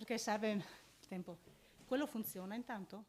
perché serve il tempo. Quello funziona intanto?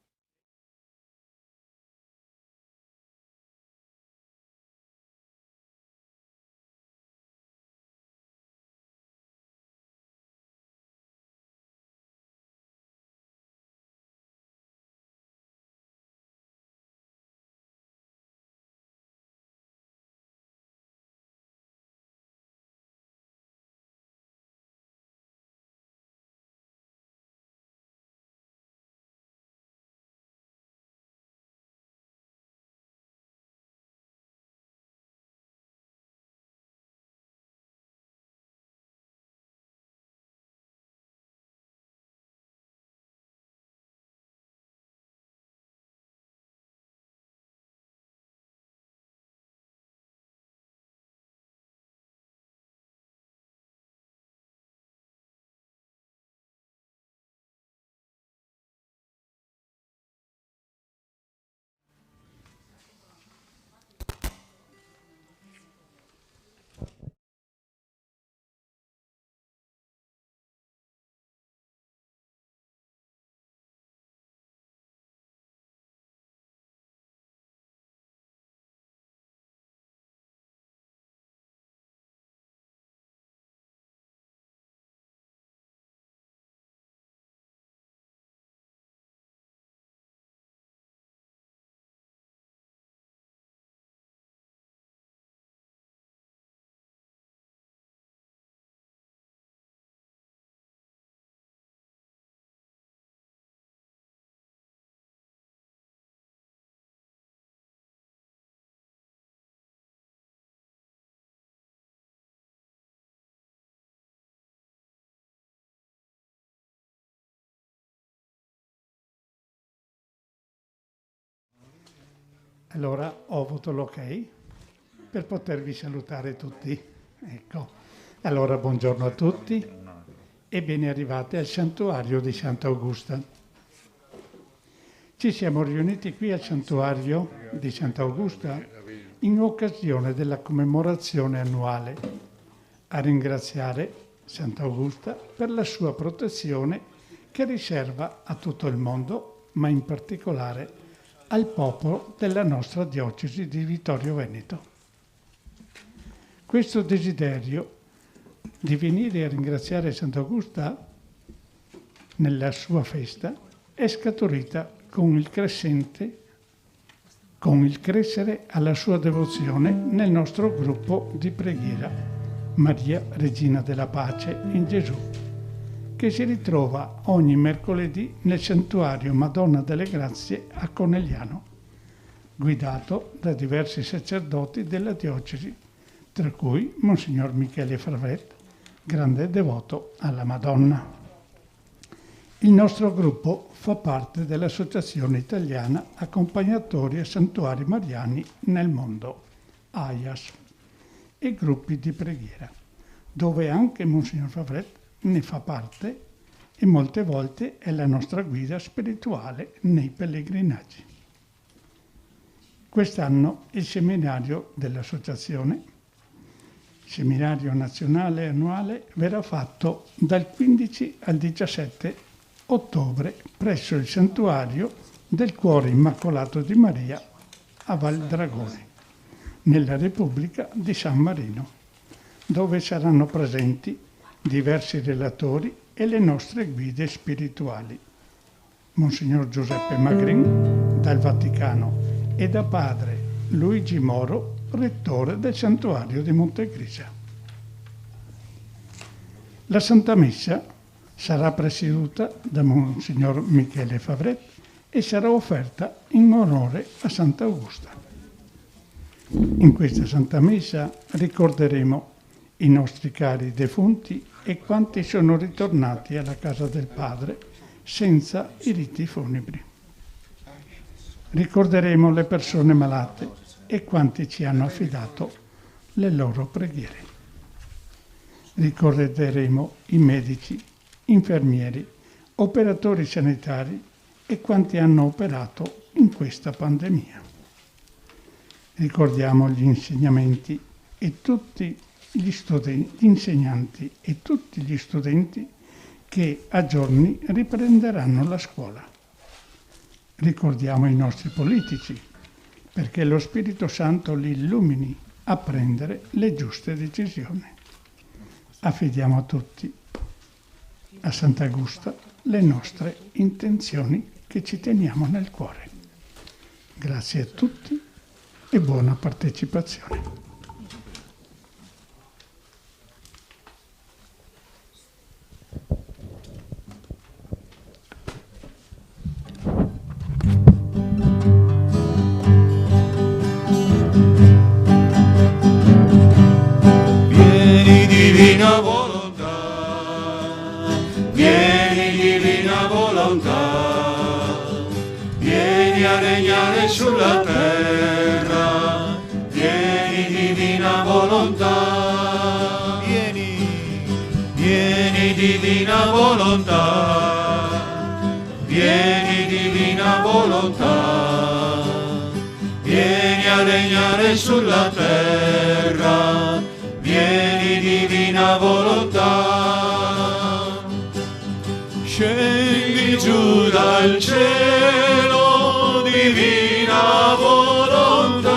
Allora ho avuto l'ok per potervi salutare tutti. Ecco, allora buongiorno a tutti e ben arrivati al santuario di Sant'Augusta. Ci siamo riuniti qui al santuario di Sant'Augusta in occasione della commemorazione annuale a ringraziare Sant'Augusta per la sua protezione che riserva a tutto il mondo, ma in particolare al popolo della nostra diocesi di Vittorio Veneto. Questo desiderio di venire a ringraziare Sant'Augusta nella sua festa è scaturita con il crescere alla sua devozione nel nostro gruppo di preghiera Maria Regina della Pace in Gesù, che si ritrova ogni mercoledì nel santuario Madonna delle Grazie a Conegliano, guidato da diversi sacerdoti della diocesi, tra cui Monsignor Michele Favret, grande devoto alla Madonna. Il nostro gruppo fa parte dell'Associazione Italiana Accompagnatori a Santuari Mariani nel Mondo, AIAS, e gruppi di preghiera, dove anche Monsignor Favret ne fa parte e molte volte è la nostra guida spirituale nei pellegrinaggi. Quest'anno il seminario dell'associazione, seminario nazionale annuale, verrà fatto dal 15 al 17 ottobre presso il santuario del Cuore Immacolato di Maria a Val Dragone, nella Repubblica di San Marino, dove saranno presenti diversi relatori e le nostre guide spirituali. Monsignor Giuseppe Magrin dal Vaticano e da padre Luigi Moro, rettore del santuario di Montegrigia. La Santa Messa sarà presieduta da Monsignor Michele Favret e sarà offerta in onore a Sant'Augusta. In questa Santa Messa ricorderemo i nostri cari defunti e quanti sono ritornati alla casa del Padre senza i riti funebri. Ricorderemo le persone malate e quanti ci hanno affidato le loro preghiere. Ricorderemo i medici, infermieri, operatori sanitari e quanti hanno operato in questa pandemia. Ricordiamo gli insegnamenti e tutti gli insegnanti e tutti gli studenti che a giorni riprenderanno la scuola. Ricordiamo i nostri politici, perché lo Spirito Santo li illumini a prendere le giuste decisioni. Affidiamo a tutti, a Sant'Augusta, le nostre intenzioni che ci teniamo nel cuore. Grazie a tutti e buona partecipazione. Vieni divina volontà, vieni divina volontà, vieni a regnare sulla terra, vieni divina volontà, vieni divina volontà, vieni divina volontà, vieni a regnare sulla terra, vieni divina volontà. Scendi giù dal cielo, divina volontà,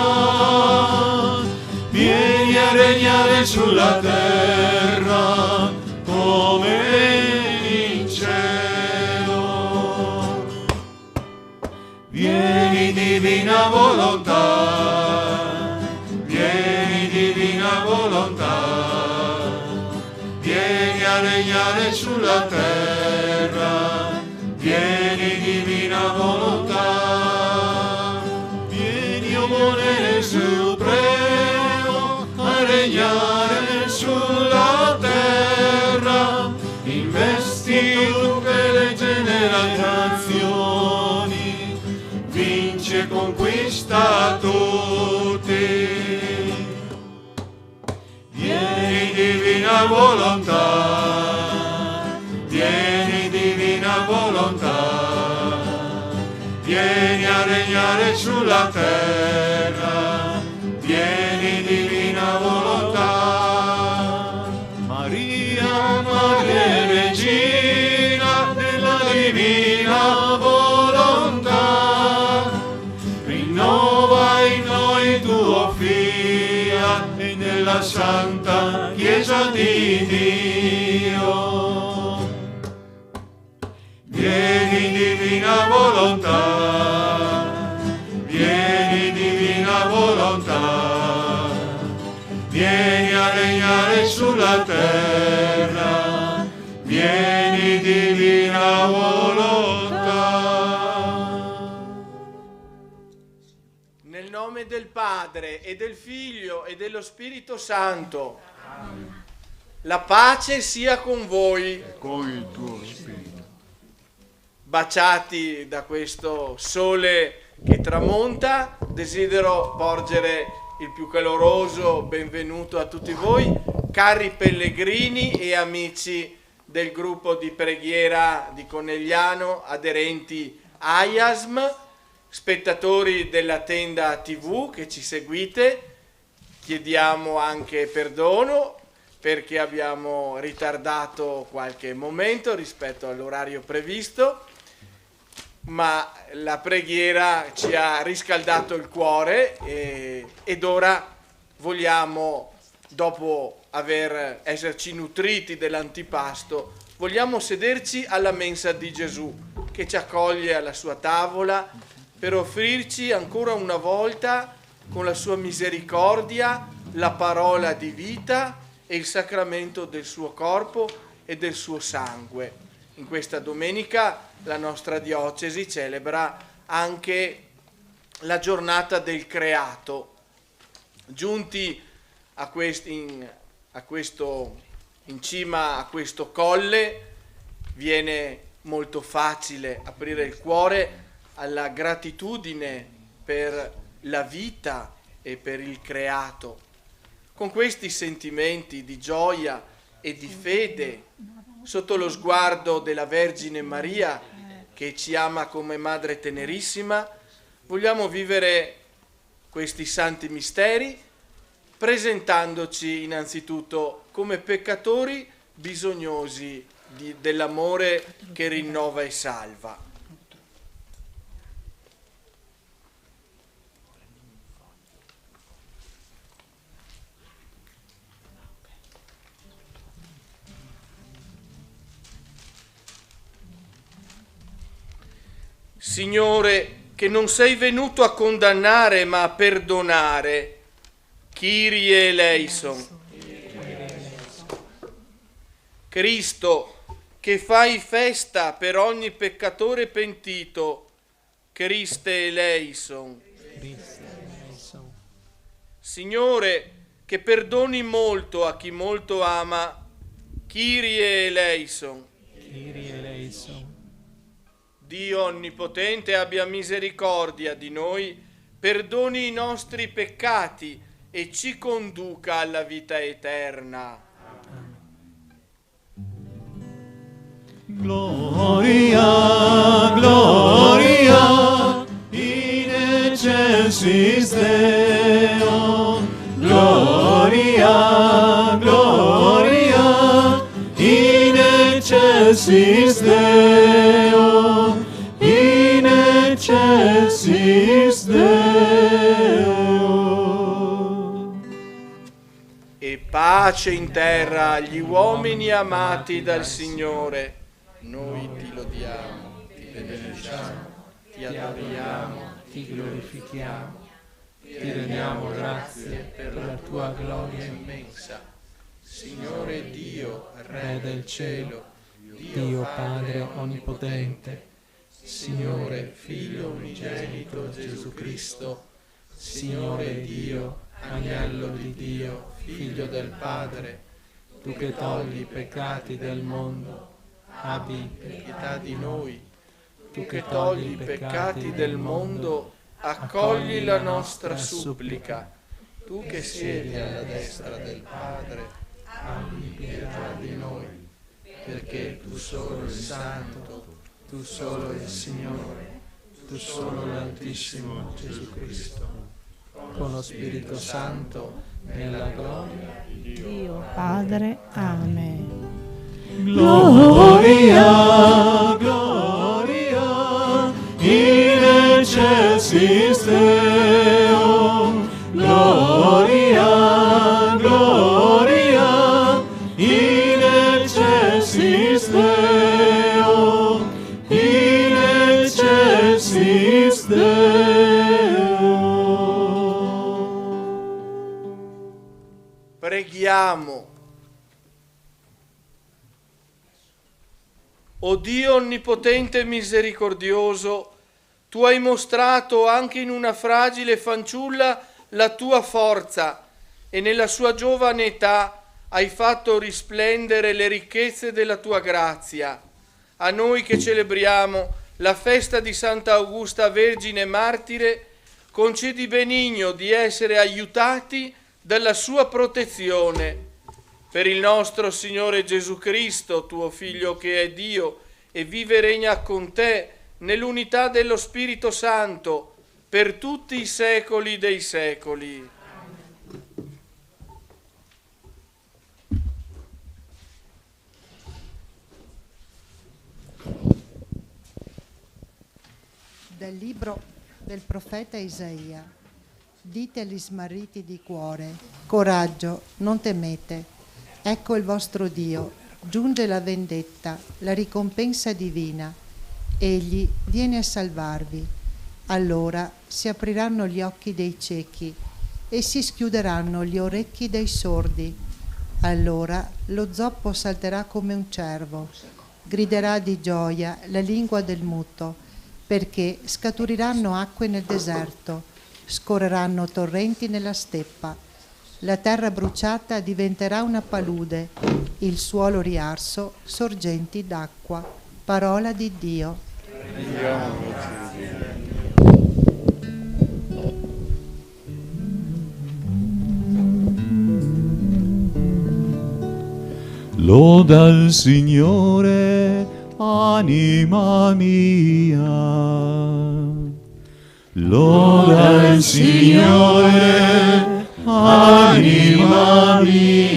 vieni a regnare sulla terra come in cielo. Vieni divina volontà, vieni divina volontà, vieni a regnare sulla terra, vieni divina volontà, vieni o volere supremo a regnare sulla terra, investi tutte le generazioni, vince e conquista tutti. Vieni divina volontà, vieni divina volontà, vieni a regnare sulla terra, vieni divina volontà. Maria, Madre Regina della divina volontà, rinnova in noi tuo fiat e nella Santa Chiesa di Dio. Vieni divina volontà, vieni divina volontà, vieni a regnare sulla terra, vieni divina volontà. Nel nome del Padre e del Figlio e dello Spirito Santo. La pace sia con voi. Con il tuo spirito. Baciati da questo sole che tramonta, desidero porgere il più caloroso benvenuto a tutti voi, cari pellegrini e amici del gruppo di preghiera di Conegliano, aderenti a IASM, spettatori della tenda TV che ci seguite. Chiediamo anche perdono perché abbiamo ritardato qualche momento rispetto all'orario previsto, ma la preghiera ci ha riscaldato il cuore ed ora vogliamo, dopo esserci nutriti dell'antipasto, vogliamo sederci alla mensa di Gesù che ci accoglie alla sua tavola per offrirci ancora una volta con la sua misericordia la parola di vita e il sacramento del suo corpo e del suo sangue. In questa domenica la nostra diocesi celebra anche la giornata del creato. Giunti in cima a questo colle viene molto facile aprire il cuore alla gratitudine per la vita e per il creato. Con questi sentimenti di gioia e di fede, sotto lo sguardo della Vergine Maria, che ci ama come Madre tenerissima, vogliamo vivere questi santi misteri presentandoci innanzitutto come peccatori bisognosi dell'amore che rinnova e salva. Signore, che non sei venuto a condannare ma a perdonare, Kyrie eleison. Cristo, che fai festa per ogni peccatore pentito, Christe eleison. Signore, che perdoni molto a chi molto ama, Kyrie eleison. Dio Onnipotente abbia misericordia di noi, perdoni i nostri peccati e ci conduca alla vita eterna. Gloria, gloria, in excelsis Deo. Gloria, gloria, in excelsis Deo. In excelsis Deo. E pace in terra agli uomini amati dal Signore. Noi ti lodiamo, ti benediciamo, ti adoriamo, ti glorifichiamo, ti rendiamo grazie per la tua gloria immensa. Signore Dio, Re del cielo, Dio Padre onnipotente, Signore Figlio unigenito Gesù Cristo, Signore Dio, Agnello di Dio, Figlio del Padre, tu che togli i peccati del mondo, abbi pietà di noi. tu Che togli i peccati del mondo, accogli la nostra supplica. Tu che siedi alla destra del Padre, abbi pietà di noi, perché tu solo il Santo, tu solo il Signore, tu solo l'Altissimo Gesù Cristo, con lo Spirito Santo, nella gloria di Dio Padre. Amen. Gloria, gloria, in excelsis Deo. Gloria, gloria, in excelsis Deo. In excelsis Deo. Preghiamo. O Dio onnipotente e misericordioso, tu hai mostrato anche in una fragile fanciulla la tua forza e nella sua giovane età hai fatto risplendere le ricchezze della tua grazia. A noi che celebriamo la festa di Santa Augusta Vergine Martire, concedi benigno di essere aiutati dalla sua protezione. Per il nostro Signore Gesù Cristo, tuo Figlio che è Dio e vive e regna con te nell'unità dello Spirito Santo per tutti i secoli dei secoli. Dal libro del profeta Isaia. Dite agli smarriti di cuore: coraggio, non temete. Ecco il vostro Dio, giunge la vendetta, la ricompensa divina. Egli viene a salvarvi. Allora si apriranno gli occhi dei ciechi e si schiuderanno gli orecchi dei sordi. Allora lo zoppo salterà come un cervo, griderà di gioia la lingua del muto, perché scaturiranno acque nel deserto, scorreranno torrenti nella steppa. La terra bruciata diventerà una palude, il suolo riarso sorgenti d'acqua. Parola di Dio. Loda il Signore, anima mia. Loda il Signore, anima mia.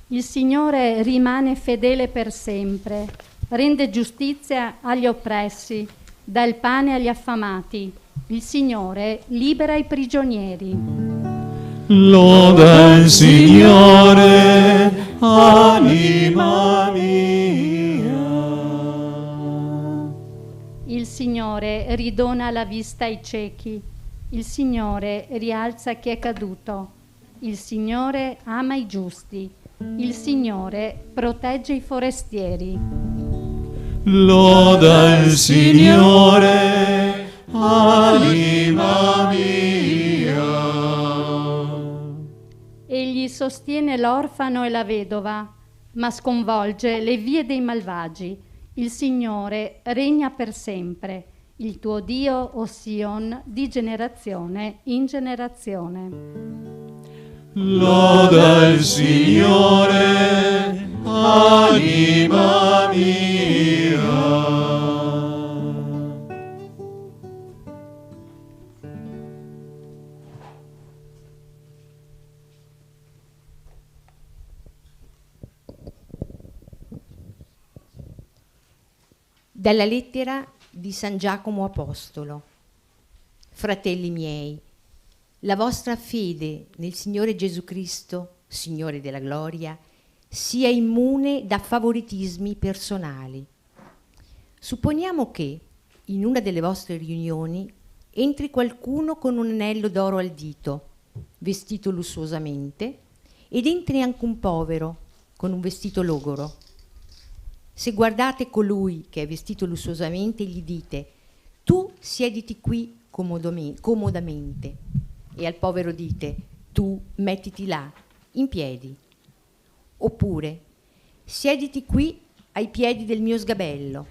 Il Signore rimane fedele per sempre, rende giustizia agli oppressi, dà il pane agli affamati. Il Signore libera i prigionieri. Loda il Signore, anima mia. Il Signore ridona la vista ai ciechi. Il Signore rialza chi è caduto. Il Signore ama i giusti. Il Signore protegge i forestieri. Loda il Signore, anima mia. Egli sostiene l'orfano e la vedova, ma sconvolge le vie dei malvagi. Il Signore regna per sempre. Il tuo Dio, o Sion, di generazione in generazione. Loda il Signore, anima mia. Dalla lettera di San Giacomo Apostolo. Fratelli miei, la vostra fede nel Signore Gesù Cristo, Signore della gloria, sia immune da favoritismi personali. Supponiamo che in una delle vostre riunioni entri qualcuno con un anello d'oro al dito, vestito lussuosamente, ed entri anche un povero con un vestito logoro. Se guardate colui che è vestito lussuosamente, gli dite: tu siediti qui comodamente, e al povero dite: tu mettiti là, in piedi. Oppure: siediti qui ai piedi del mio sgabello.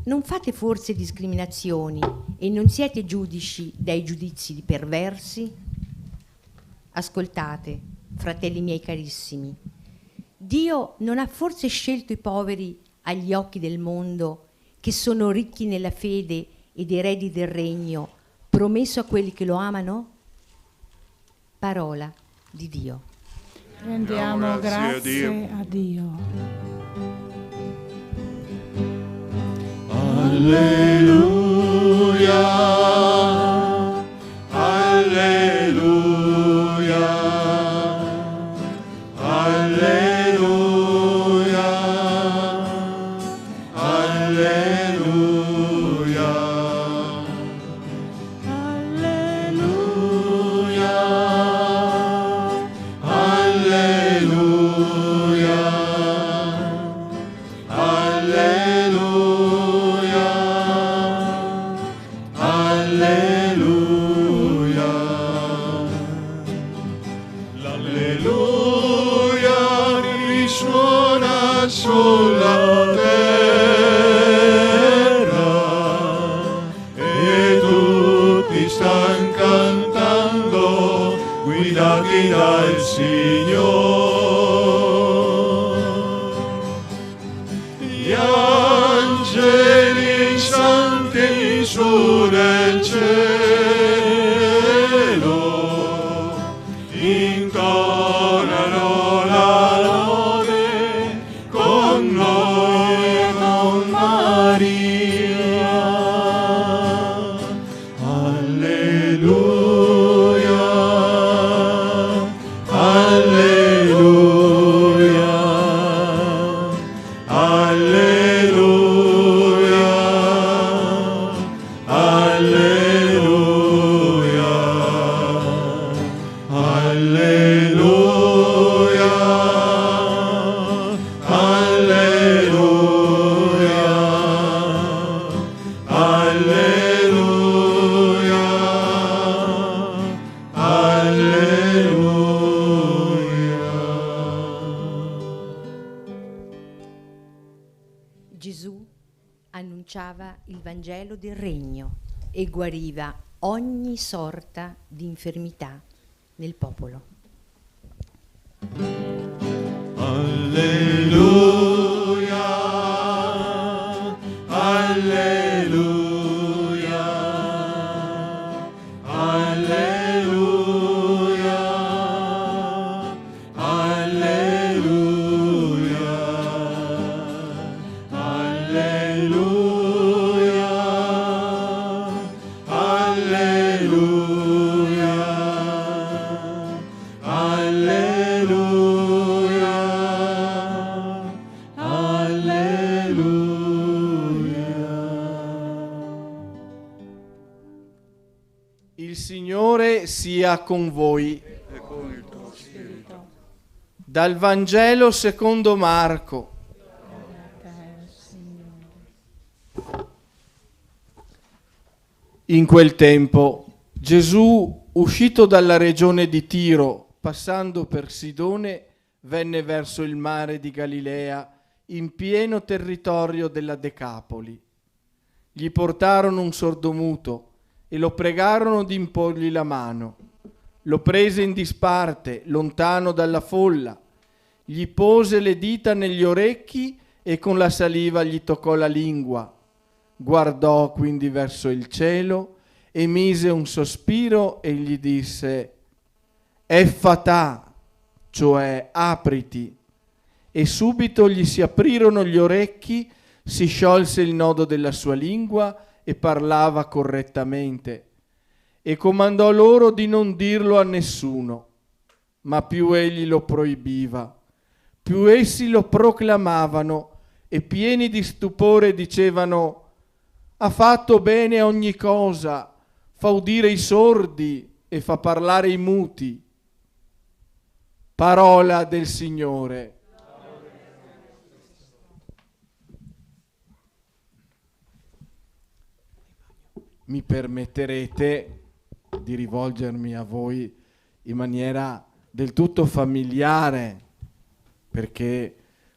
Non fate forse discriminazioni e non siete giudici dai giudizi di perversi? Ascoltate, fratelli miei carissimi, Dio non ha forse scelto i poveri agli occhi del mondo, che sono ricchi nella fede ed eredi del regno, promesso a quelli che lo amano? Parola di Dio. Rendiamo grazie a Dio. Alleluia, alleluia, alleluia, alleluia, alleluia, alleluia, alleluia, l'alleluia risuona sulla terra e tutti stan cantando, guidati dal Signore. Gli angeli santi su nel cielo intonano la lode con noi e con Maria. Alleluia, alleluia, alleluia, alleluia, alleluia, alleluia, alleluia, alleluia. Gesù annunciava il Vangelo del Regno e guariva ogni sorta di infermità nel popolo. Alleluia, alleluia, alleluia, alleluia, Signore sia con voi. E con il tuo spirito. Dal Vangelo secondo Marco. In quel tempo Gesù, uscito dalla regione di Tiro, passando per Sidone, venne verso il mare di Galilea, in pieno territorio della Decapoli. Gli portarono un sordomuto e lo pregarono di imporgli la mano. Lo prese in disparte, lontano dalla folla, gli pose le dita negli orecchi e con la saliva gli toccò la lingua. Guardò quindi verso il cielo, emise un sospiro e gli disse: Effatà, cioè apriti. E subito gli si aprirono gli orecchi, si sciolse il nodo della sua lingua e parlava correttamente. E comandò loro di non dirlo a nessuno. Ma più egli lo proibiva, più essi lo proclamavano e pieni di stupore dicevano: ha fatto bene ogni cosa, fa udire i sordi e fa parlare i muti. Parola del Signore. Mi permetterete di rivolgermi a voi in maniera del tutto familiare, perché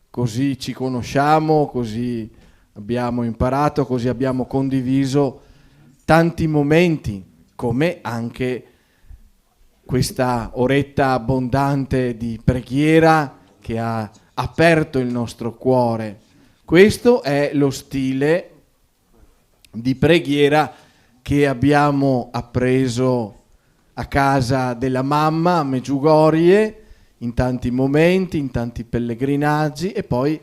così ci conosciamo, così abbiamo imparato, così abbiamo condiviso tanti momenti, come anche questa oretta abbondante di preghiera che ha aperto il nostro cuore. Questo è lo stile di preghiera che abbiamo appreso a casa della mamma a Medjugorje, in tanti momenti, in tanti pellegrinaggi e poi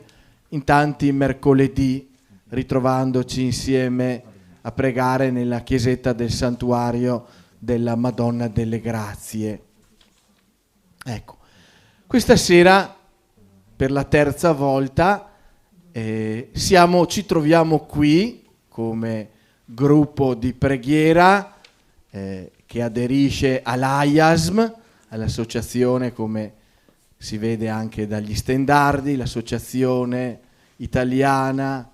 in tanti mercoledì, ritrovandoci insieme a pregare nella chiesetta del santuario della Madonna delle Grazie. Ecco, questa sera per la terza volta ci troviamo qui come gruppo di preghiera che aderisce all'AIASM, all'associazione, come si vede anche dagli stendardi, l'associazione italiana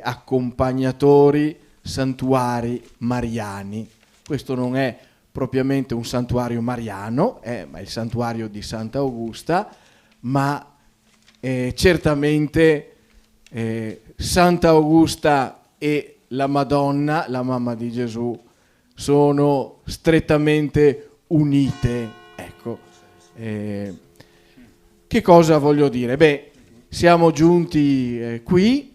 accompagnatori santuari mariani. Questo non è propriamente un santuario mariano, ma è il santuario di Santa Augusta, ma certamente Santa Augusta e la Madonna, la mamma di Gesù, sono strettamente unite. Ecco, che cosa voglio dire? Beh, siamo giunti qui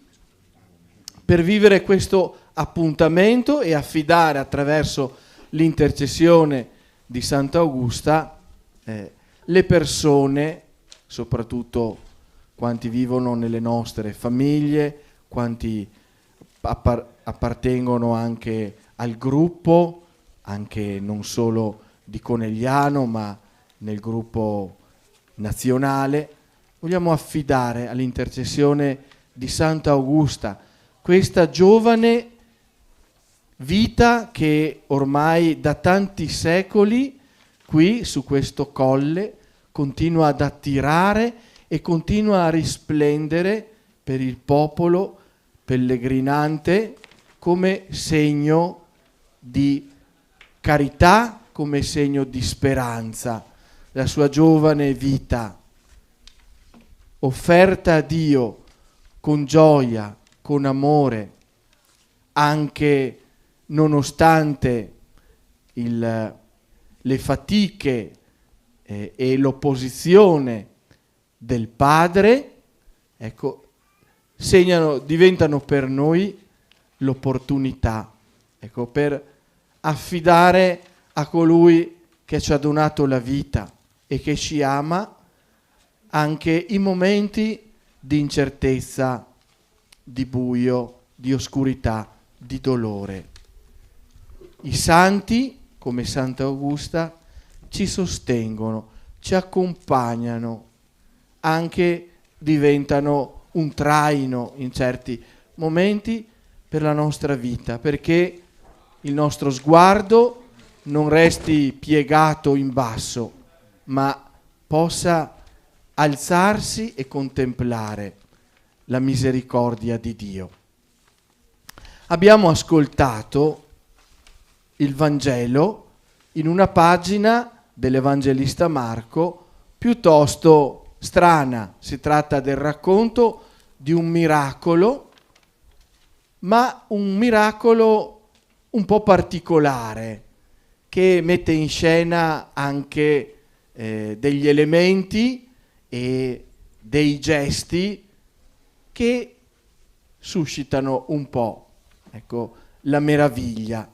per vivere questo appuntamento e affidare attraverso l'intercessione di Santa Augusta le persone, soprattutto quanti vivono nelle nostre famiglie, quanti appartengono anche al gruppo, anche non solo di Conegliano, ma nel gruppo nazionale. Vogliamo affidare all'intercessione di Santa Augusta questa giovane vita che ormai da tanti secoli qui su questo colle continua ad attirare e continua a risplendere per il popolo pellegrinante come segno di carità, come segno di speranza. La sua giovane vita offerta a Dio con gioia, con amore, anche nonostante le fatiche e l'opposizione del padre, ecco, diventano per noi l'opportunità, ecco, per affidare a colui che ci ha donato la vita e che ci ama anche i momenti di incertezza, di buio, di oscurità, di dolore. I santi, come Santa Augusta, ci sostengono, ci accompagnano, anche diventano un traino in certi momenti per la nostra vita, perché il nostro sguardo non resti piegato in basso, ma possa alzarsi e contemplare la misericordia di Dio. Abbiamo ascoltato il Vangelo in una pagina dell'Evangelista Marco piuttosto strana. Si tratta del racconto di un miracolo, ma un miracolo un po' particolare, che mette in scena anche degli elementi e dei gesti che suscitano un po', ecco, la meraviglia.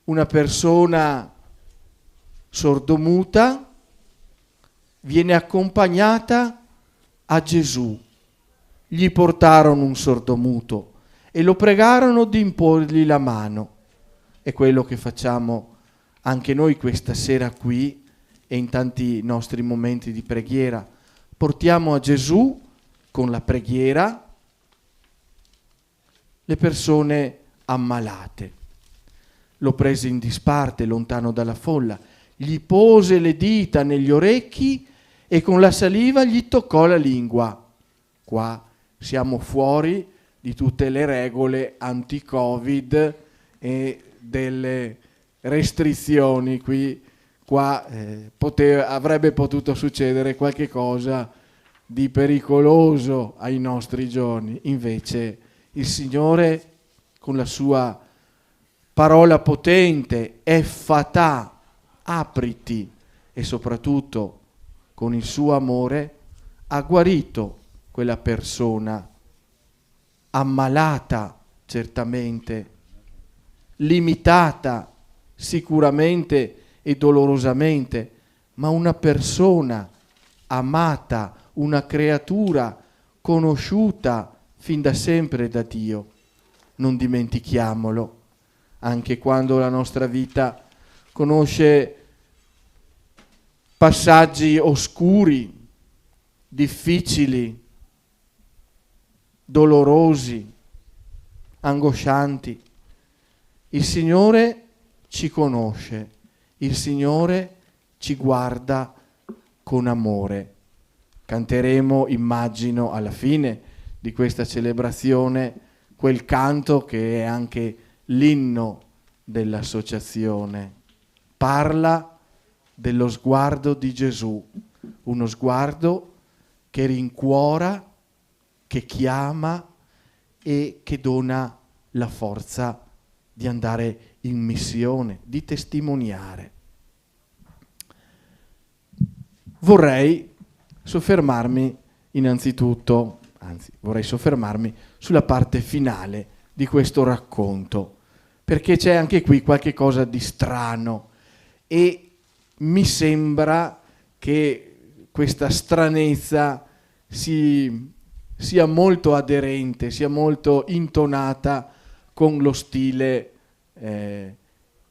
Una persona sordomuta viene accompagnata a Gesù. Gli portarono un sordomuto e lo pregarono di imporgli la mano. È quello che facciamo anche noi questa sera qui e in tanti nostri momenti di preghiera. Portiamo a Gesù con la preghiera le persone ammalate. Lo prese in disparte, lontano dalla folla, gli pose le dita negli orecchi e con la saliva gli toccò la lingua. Qua siamo fuori di tutte le regole anti-Covid e delle restrizioni. Qua avrebbe potuto succedere qualche cosa di pericoloso ai nostri giorni. Invece il Signore, con la sua parola potente, effatà, apriti, e soprattutto con il suo amore, ha guarito quella persona ammalata, certamente, limitata sicuramente e dolorosamente, ma una persona amata, una creatura conosciuta fin da sempre da Dio. Non dimentichiamolo, anche quando la nostra vita conosce passaggi oscuri, difficili, dolorosi, angoscianti. Il Signore ci conosce, il Signore ci guarda con amore. Canteremo, immagino, alla fine di questa celebrazione quel canto che è anche l'inno dell'associazione. Parla dello sguardo di Gesù, uno sguardo che rincuora, che chiama e che dona la forza di andare in missione, di testimoniare. Vorrei soffermarmi innanzitutto, vorrei soffermarmi sulla parte finale di questo racconto, perché c'è anche qui qualche cosa di strano e mi sembra che questa stranezza sia molto aderente, sia molto intonata con lo stile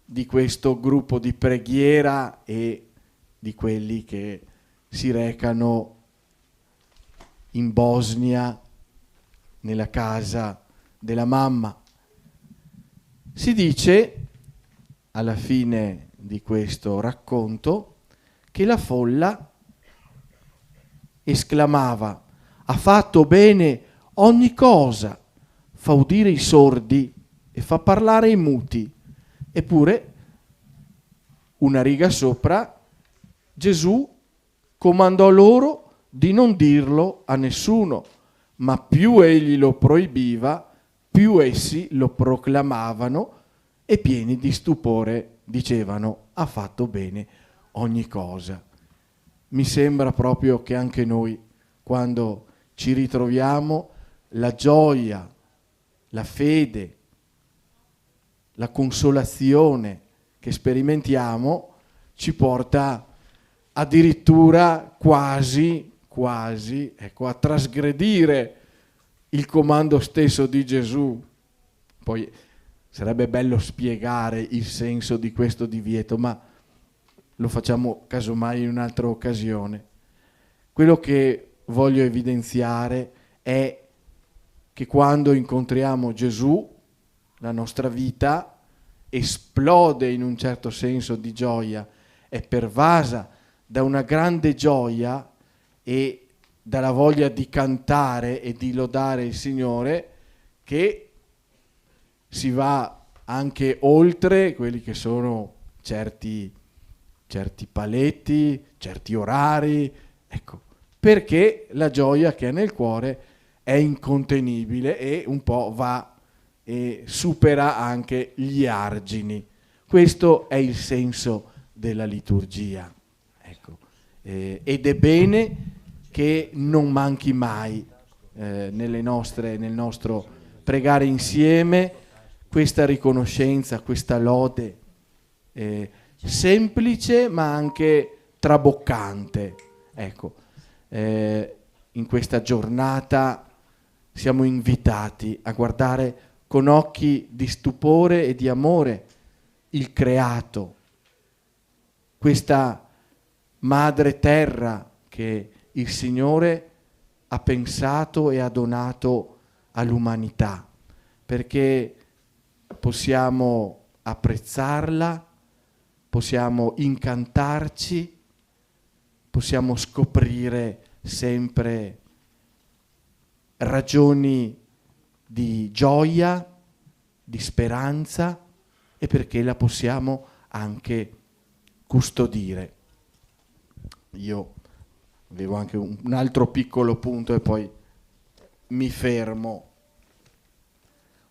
di questo gruppo di preghiera e di quelli che si recano in Bosnia nella casa della mamma. Si dice alla fine di questo racconto che la folla esclamava: ha fatto bene ogni cosa, fa udire i sordi e fa parlare i muti. Eppure, una riga sopra, Gesù comandò loro di non dirlo a nessuno, ma più egli lo proibiva, più essi lo proclamavano e pieni di stupore dicevano: ha fatto bene ogni cosa. Mi sembra proprio che anche noi, quando ci ritroviamo, la gioia, la fede, la consolazione che sperimentiamo ci porta addirittura quasi a trasgredire il comando stesso di Gesù. Poi sarebbe bello spiegare il senso di questo divieto, ma lo facciamo casomai in un'altra occasione. Quello che voglio evidenziare è che quando incontriamo Gesù, la nostra vita esplode in un certo senso di gioia, è pervasa da una grande gioia e dalla voglia di cantare e di lodare il Signore, che si va anche oltre quelli che sono certi paletti, certi orari, ecco, perché la gioia che è nel cuore è incontenibile e un po' va e supera anche gli argini. Questo è il senso della liturgia, ecco. Ed è bene che non manchi mai nel nostro pregare insieme questa riconoscenza, questa lode semplice ma anche traboccante. Ecco, in questa giornata siamo invitati a guardare con occhi di stupore e di amore il creato, questa madre terra che il Signore ha pensato e ha donato all'umanità, perché possiamo apprezzarla, possiamo incantarci, possiamo scoprire sempre ragioni di gioia, di speranza, e perché la possiamo anche custodire. Io avevo anche un altro piccolo punto e poi mi fermo.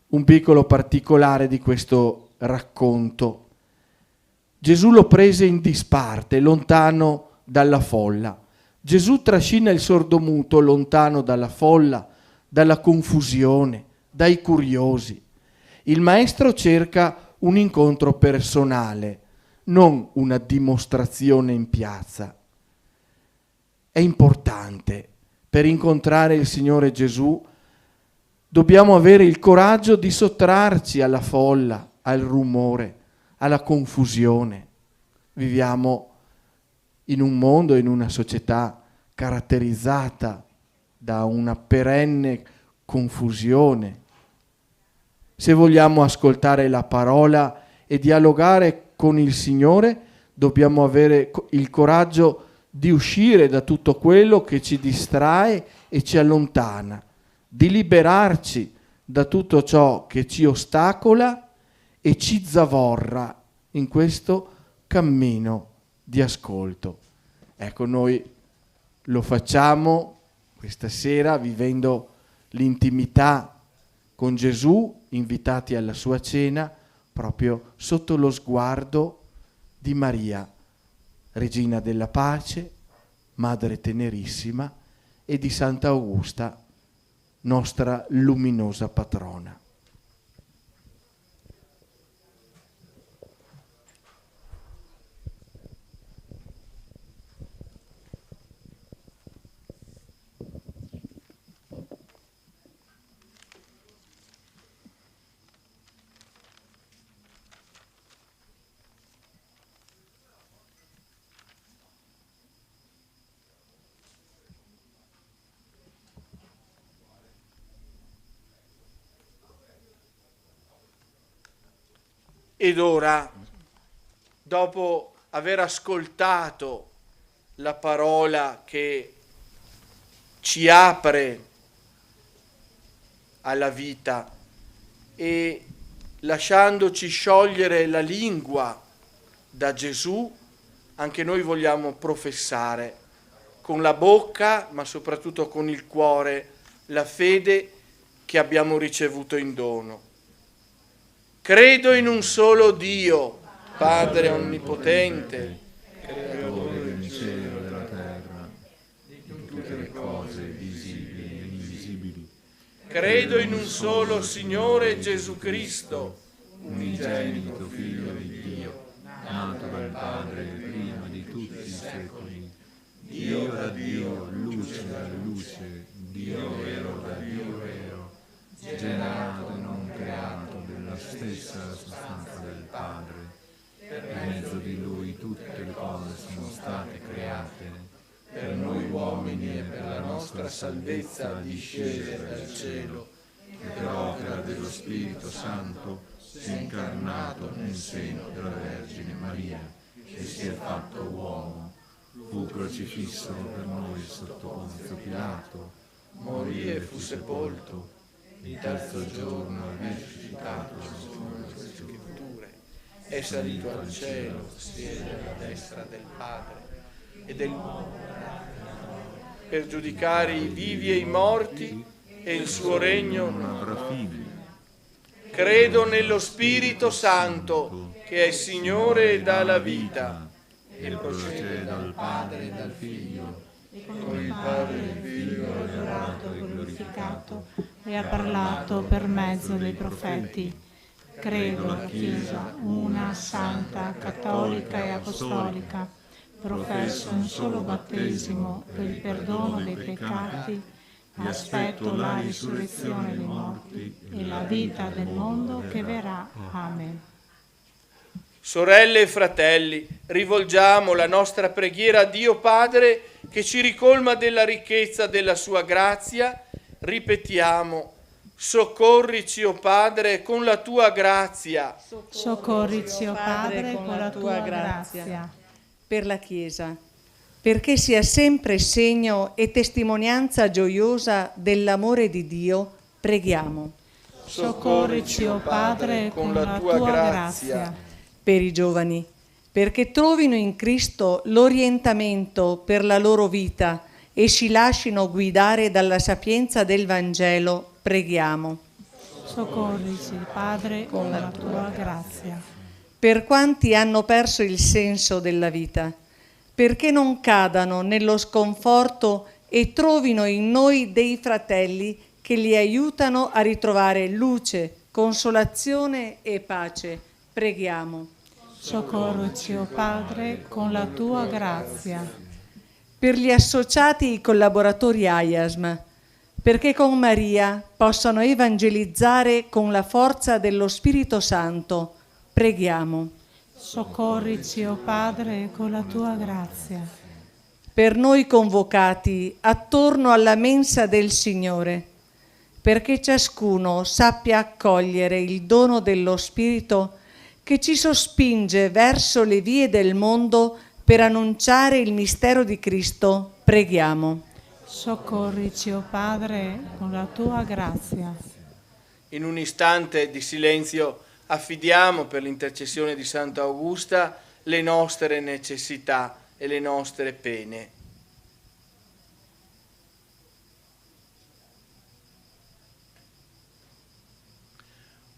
Un piccolo particolare di questo racconto. Gesù lo prese in disparte, lontano dalla folla. Gesù trascina il sordomuto lontano dalla folla, dalla confusione, dai curiosi. Il maestro cerca un incontro personale, non una dimostrazione in piazza. È importante, per incontrare il Signore Gesù, dobbiamo avere il coraggio di sottrarci alla folla, al rumore, alla confusione. Viviamo in un mondo, in una società caratterizzata da una perenne confusione. Se vogliamo ascoltare la parola e dialogare con il Signore, dobbiamo avere il coraggio di uscire da tutto quello che ci distrae e ci allontana, di liberarci da tutto ciò che ci ostacola e ci zavorra in questo cammino di ascolto. Ecco, noi lo facciamo questa sera vivendo l'intimità con Gesù, invitati alla sua cena, proprio sotto lo sguardo di Maria, Regina della Pace, Madre Tenerissima, e di Santa Augusta, nostra luminosa patrona. Ed ora, dopo aver ascoltato la parola che ci apre alla vita e lasciandoci sciogliere la lingua da Gesù, anche noi vogliamo professare con la bocca, ma soprattutto con il cuore, la fede che abbiamo ricevuto in dono. Credo in un solo Dio, Padre Onnipotente, creatore del cielo e della terra, di tutte le cose visibili e invisibili. Credo in un solo Signore Gesù Cristo, unigenito Figlio di Dio, nato dal Padre prima di tutti i secoli, Dio da Dio, luce da luce, Dio vero da Dio vero, generato e non creato della stessa sostanza del Padre. Per mezzo di Lui tutte le cose sono state create, per noi uomini e per la nostra salvezza discese dal cielo, e per opera dello Spirito Santo, si è incarnato nel seno della Vergine Maria e si è fatto uomo. Fu crocifisso per noi sotto Ponzio Pilato, morì e fu sepolto. Il terzo giorno è risuscitato secondo le Scritture. È salito al cielo, siede alla destra del Padre e del per giudicare i vivi e i morti, e il suo regno non avrà fine. Credo nello Spirito Santo, che è Signore e dà la vita, e procede dal Padre e dal Figlio, con il Padre e il Figlio è adorato e glorificato, e ha parlato per mezzo dei profeti. Credo alla Chiesa, una, santa, cattolica e apostolica. Professo un solo battesimo per il perdono dei peccati. Aspetto la risurrezione dei morti e la vita del mondo che verrà. Amen. Sorelle e fratelli, rivolgiamo la nostra preghiera a Dio Padre, che ci ricolma della ricchezza della sua grazia. Ripetiamo: soccorrici, o Padre, con la tua grazia. Soccorrici, o Padre, con la tua grazia. Per la Chiesa, perché sia sempre segno e testimonianza gioiosa dell'amore di Dio, preghiamo. Soccorrici, o Padre, con la tua grazia. Per i giovani, perché trovino in Cristo l'orientamento per la loro vita e si lascino guidare dalla sapienza del Vangelo, preghiamo. Soccorrici, Padre, con la tua grazia. Per quanti hanno perso il senso della vita, perché non cadano nello sconforto e trovino in noi dei fratelli che li aiutano a ritrovare luce, consolazione e pace. Preghiamo. Soccorrici, o Padre, con la tua grazia. Per gli associati e i collaboratori AIASM, perché con Maria possano evangelizzare con la forza dello Spirito Santo. Preghiamo. Soccorrici, o Padre, con la tua grazia. Per noi convocati attorno alla mensa del Signore, perché ciascuno sappia accogliere il dono dello Spirito che ci sospinge verso le vie del mondo per annunciare il mistero di Cristo, preghiamo. Soccorrici, o Padre, con la tua grazia. In un istante di silenzio affidiamo per l'intercessione di Santa Augusta le nostre necessità e le nostre pene.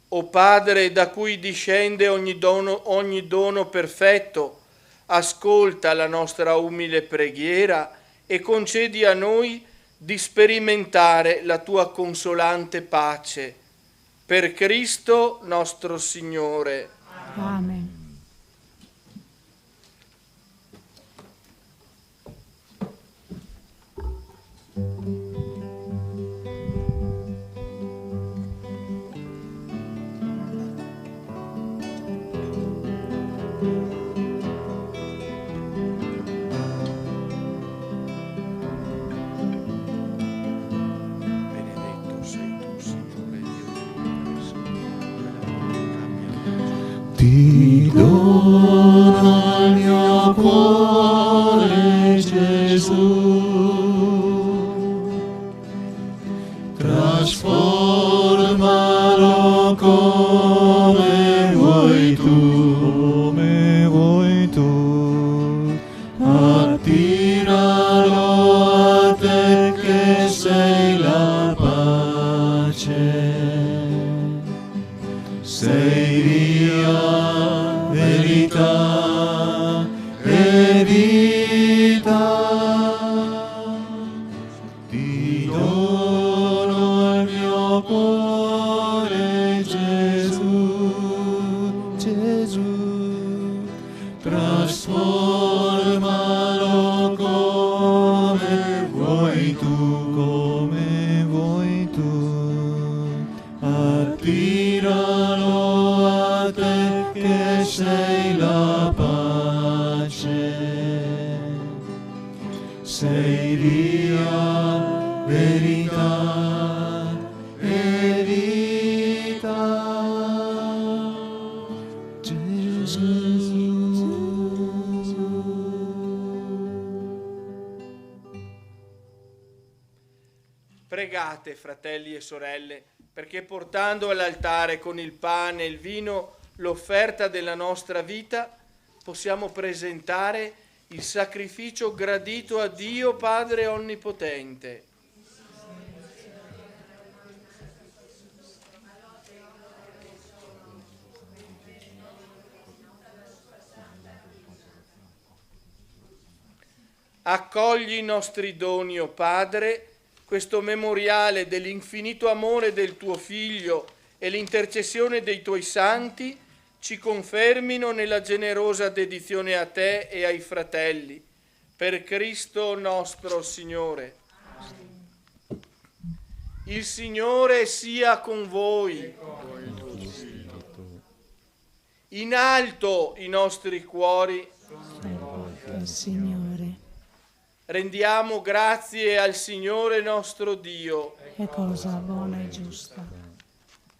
O Padre, da cui discende ogni dono perfetto, ascolta la nostra umile preghiera e concedi a noi di sperimentare la tua consolante pace. Per Cristo nostro Signore. Amen. Ti dono il mio cuore, Gesù, trasformalo come vuoi tu, attiralo a te che sei la pace. Sei via, verità e vita. Ti dono il mio cuore, Gesù, Gesù. Trasformalo come vuoi tu, attiralo a te che sei la pace. Sei via, verità e vita. pregate, fratelli e sorelle, perché portando all'altare con il pane e il vino l'offerta della nostra vita, possiamo presentare il sacrificio gradito a Dio Padre Onnipotente. Accogli i nostri doni, o Padre, questo memoriale dell'infinito amore del tuo Figlio e l'intercessione dei tuoi santi ci confermino nella generosa dedizione a te e ai fratelli. Per Cristo nostro Signore. Il Signore sia con voi. In alto i nostri cuori. Signore. Rendiamo grazie al Signore nostro Dio. È cosa buona e giusta.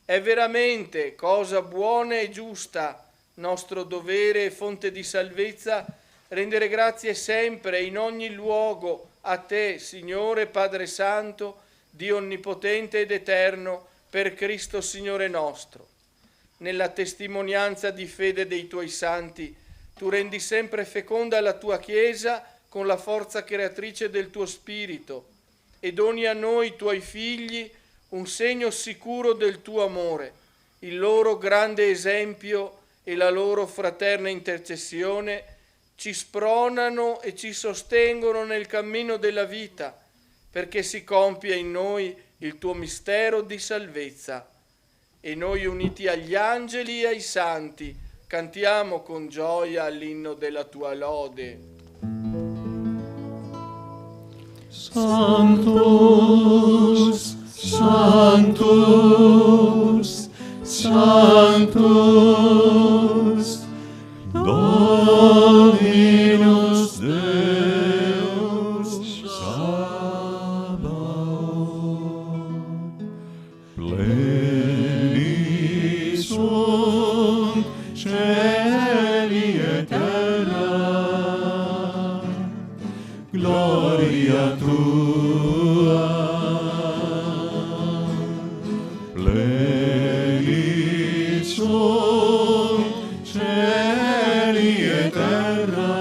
È veramente cosa buona e giusta, nostro dovere e fonte di salvezza, rendere grazie sempre in ogni luogo a te, Signore Padre Santo, Dio Onnipotente ed Eterno, per Cristo Signore nostro. Nella testimonianza di fede dei tuoi santi, tu rendi sempre feconda la tua Chiesa con la forza creatrice del tuo Spirito e doni a noi, tuoi figli, un segno sicuro del tuo amore, il loro grande esempio e la loro fraterna intercessione ci spronano e ci sostengono nel cammino della vita, perché si compia in noi il tuo mistero di salvezza. E noi, uniti agli angeli e ai santi, cantiamo con gioia l'inno della tua lode. Sanctus, Sanctus, Sanctus, Dominus Deus Sabaoth, pleni sunt cieli et terra, gloria tua, pleni sunt cieli et terra,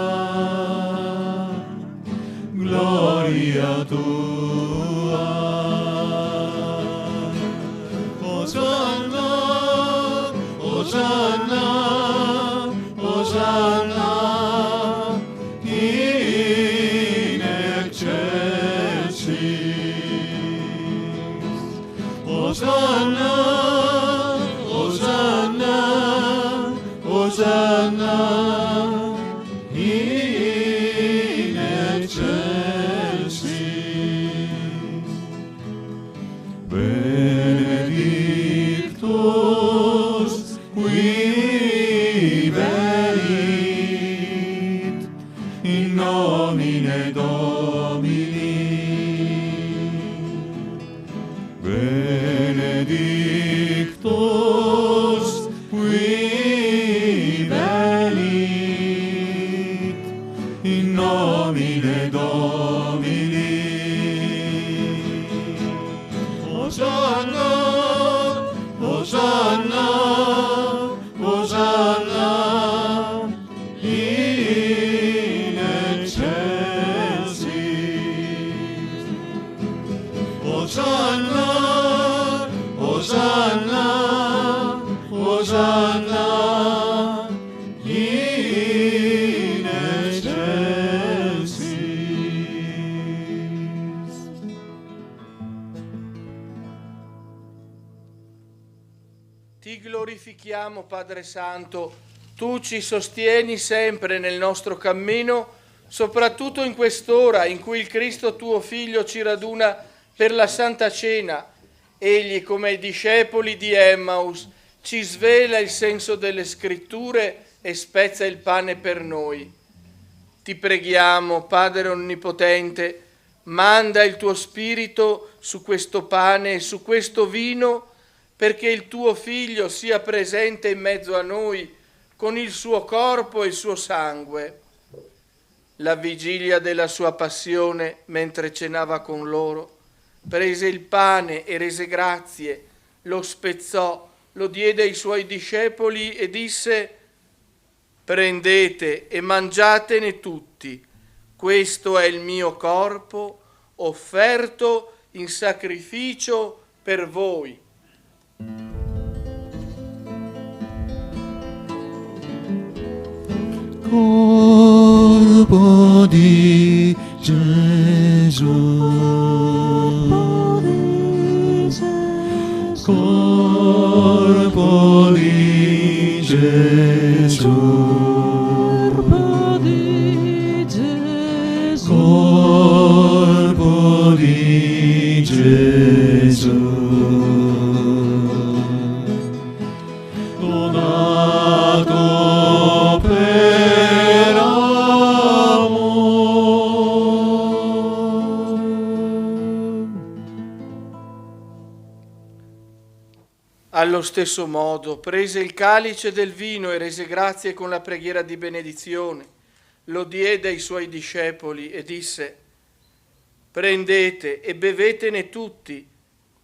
gloria tua. Hosanna, Hosanna, Hosanna, in excelsis. Hosanna, Hosanna, Hosanna, in excelsis. Benedictus qui venit in nomine Domini. Benedictus qui venit in nomine Domini. Hosanna, Hosanna, Hosanna, in excelsis. Hosanna, Hosanna, Hosanna, in excelsis. Ti glorifichiamo, Padre Santo, tu ci sostieni sempre nel nostro cammino, soprattutto in quest'ora in cui il Cristo tuo Figlio ci raduna per la Santa Cena. Egli, come ai discepoli di Emmaus, ci svela il senso delle Scritture e spezza il pane per noi. Ti preghiamo, Padre Onnipotente, manda il tuo Spirito su questo pane e su questo vino, perché il tuo Figlio sia presente in mezzo a noi con il suo corpo e il suo sangue. La vigilia della sua passione, mentre cenava con loro, prese il pane e rese grazie, lo spezzò, lo diede ai suoi discepoli e disse: prendete e mangiatene tutti, questo è il mio corpo offerto in sacrificio per voi. Corpo di Gesù, corpo di Gesù, corpo di Gesù, corpo di Gesù, donato per amore. Allo stesso modo prese il calice del vino e rese grazie con la preghiera di benedizione, lo diede ai suoi discepoli e disse: prendete e bevetene tutti,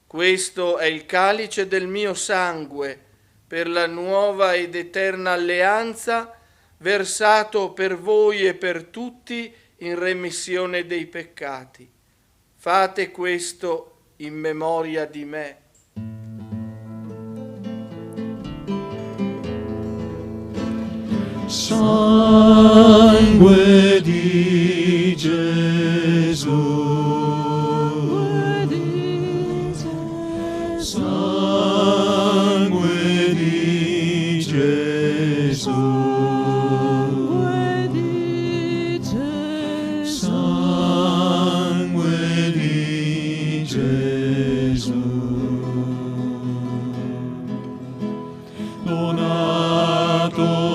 questo è il calice del mio sangue per la nuova ed eterna alleanza, versato per voi e per tutti in remissione dei peccati. Fate questo in memoria di me. Sangue di Gesù, sangue di Gesù, sangue di Gesù, donato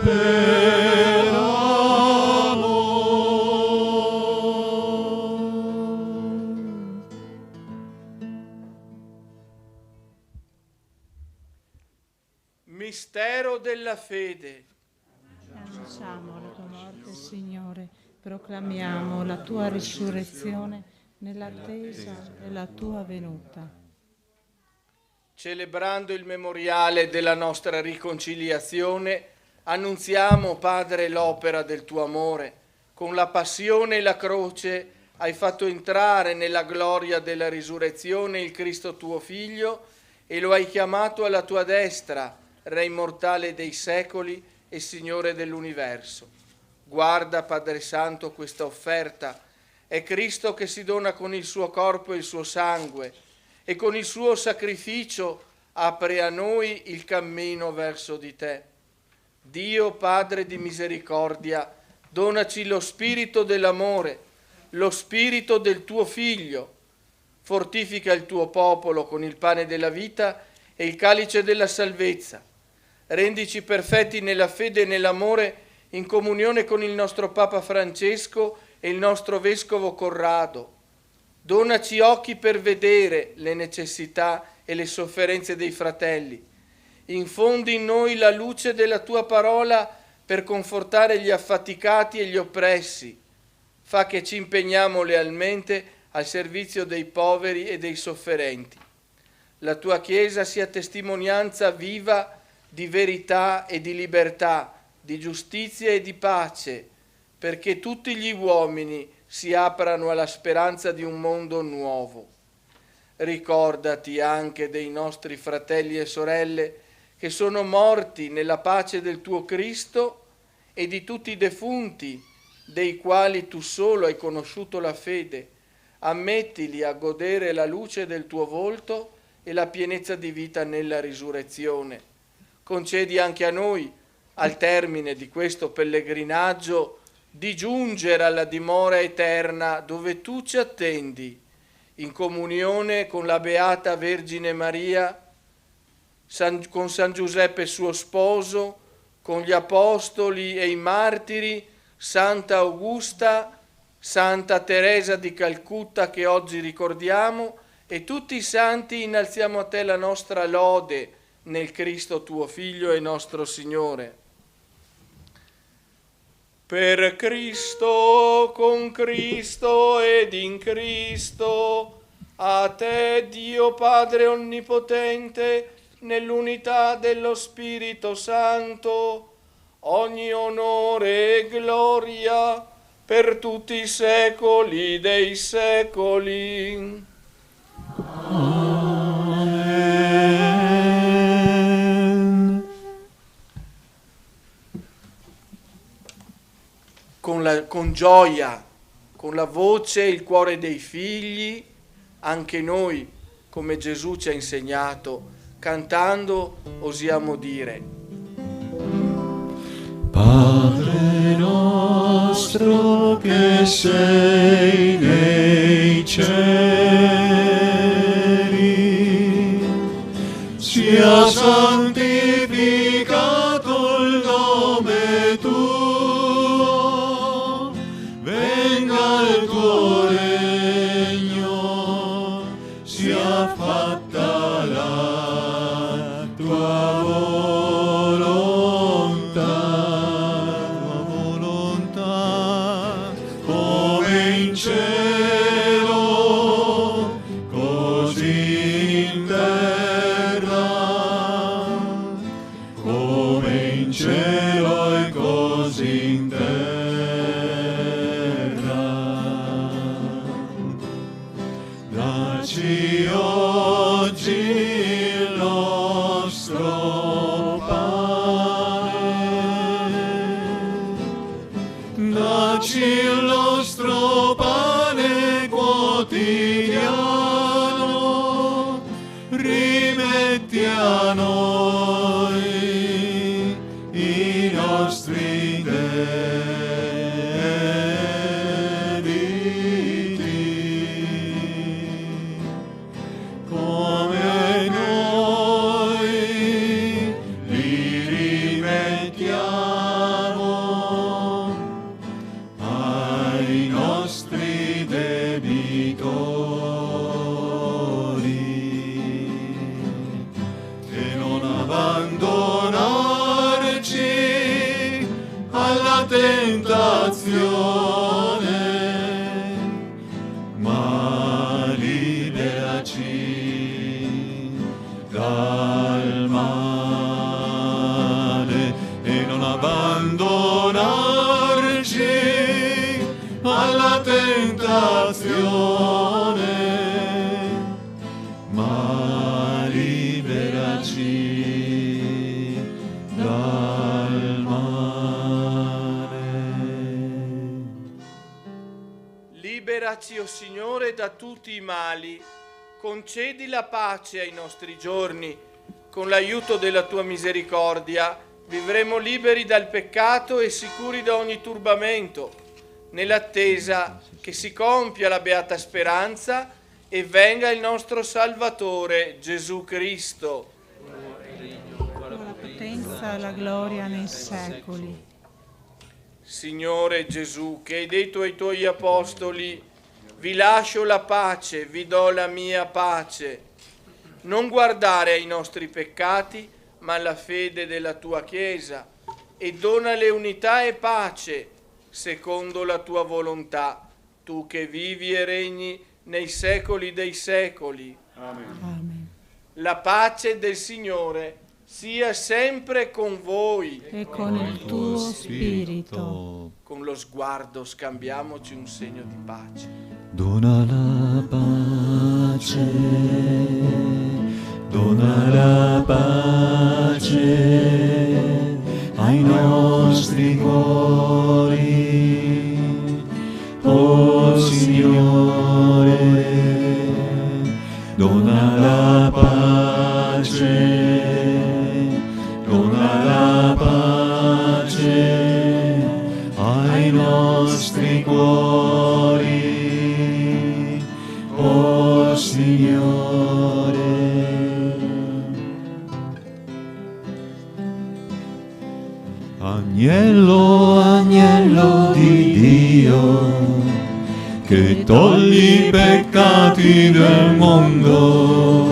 per amore. Mistero della fede. Annunciamo la tua morte, Signore, proclamiamo la tua risurrezione nell'attesa della tua venuta. Celebrando il memoriale della nostra riconciliazione, annunziamo, Padre, l'opera del tuo amore. Con la passione e la croce hai fatto entrare nella gloria della risurrezione il Cristo tuo Figlio e lo hai chiamato alla tua destra, Re immortale dei secoli e Signore dell'universo. Guarda, Padre Santo, questa offerta. È Cristo che si dona con il suo corpo e il suo sangue, e con il suo sacrificio apre a noi il cammino verso di te. Dio Padre di misericordia, donaci lo spirito dell'amore, lo spirito del tuo Figlio. Fortifica il tuo popolo con il pane della vita e il calice della salvezza. Rendici perfetti nella fede e nell'amore, in comunione con il nostro Papa Francesco e il nostro Vescovo Corrado. Donaci occhi per vedere le necessità e le sofferenze dei fratelli. Infondi in noi la luce della tua parola per confortare gli affaticati e gli oppressi. Fa che ci impegniamo lealmente al servizio dei poveri e dei sofferenti. La tua Chiesa sia testimonianza viva di verità e di libertà, di giustizia e di pace, perché tutti gli uomini si aprano alla speranza di un mondo nuovo. Ricordati anche dei nostri fratelli e sorelle che sono morti nella pace del tuo Cristo e di tutti i defunti, dei quali tu solo hai conosciuto la fede. Ammettili a godere la luce del tuo volto e la pienezza di vita nella risurrezione. Concedi anche a noi, al termine di questo pellegrinaggio, di giungere alla dimora eterna dove tu ci attendi, in comunione con la Beata Vergine Maria, con San Giuseppe suo sposo, con gli Apostoli e i Martiri, Santa Augusta, Santa Teresa di Calcutta che oggi ricordiamo, e tutti i santi innalziamo a te la nostra lode nel Cristo tuo Figlio e nostro Signore. Per Cristo, con Cristo ed in Cristo, A te, Dio Padre Onnipotente, nell'unità dello Spirito Santo, ogni onore e gloria per tutti i secoli dei secoli. Amen. Con gioia, con la voce e il cuore dei figli, anche noi, come Gesù ci ha insegnato, cantando osiamo dire: Padre nostro che sei nei cieli, sia santificato il nome tuo, venga il tuo regno, sia fatta la tua volontà, come in cielo, così in terra, come in cielo e così in terra. Dacci oggi il nostro pane, dacci il nostro pane quotidiano, rimetti a noi i nostri debiti, come noi li rimettiamo ai nostri debitori, e non abbandonarci alla tentazione, ma liberaci dal male, e non abbandonarci alla tentazione, ma liberaci dal male. liberaci, o Signore, da tutti i mali, concedi la pace ai nostri giorni, con l'aiuto della tua misericordia vivremo liberi dal peccato e sicuri da ogni turbamento, nell'attesa che si compia la beata speranza e venga il nostro Salvatore Gesù Cristo. con la potenza e la gloria nei secoli. Signore Gesù, che hai detto ai tuoi apostoli: vi lascio la pace, vi do la mia pace, non guardare ai nostri peccati, ma alla fede della tua Chiesa, e donale unità e pace, secondo la tua volontà, tu che vivi e regni nei secoli dei secoli. Amen. La pace del Signore sia sempre con voi. E con il tuo spirito. Con lo sguardo scambiamoci un segno di pace. Dona la pace, dona la pace ai nostri cuori, o Signore, dona la pace, dona la pace ai nostri cuori, o Signore. Agnello, agnello di Dio, che togli i peccati del mondo,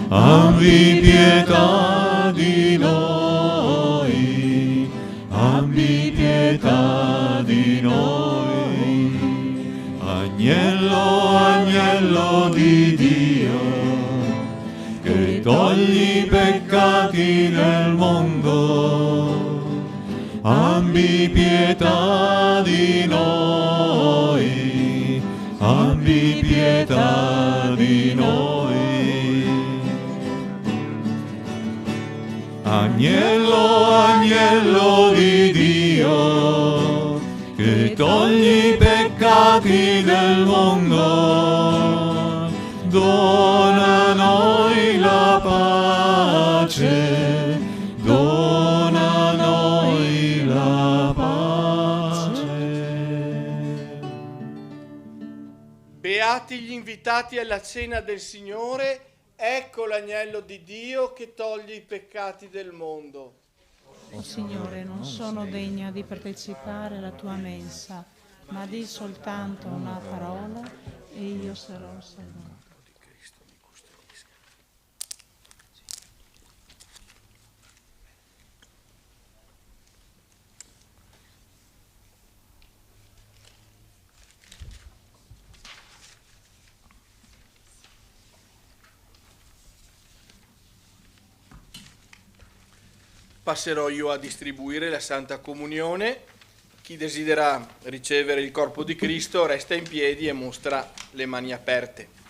abbi pietà di noi, abbi pietà di noi. Agnello, agnello di Dio, che togli i peccati del mondo, abbi pietà di noi, abbi pietà di noi. Agnello, agnello di Dio, che togli i peccati del mondo, dona a noi la pace, dona a noi la pace. Beati gli invitati alla cena del Signore, ecco l'agnello di Dio che toglie i peccati del mondo. O Signore, non sono degna di partecipare alla tua mensa, ma di soltanto una parola e io sarò salvato. Passerò io a distribuire la Santa Comunione. Chi desidera ricevere il corpo di Cristo resta in piedi e mostra le mani aperte.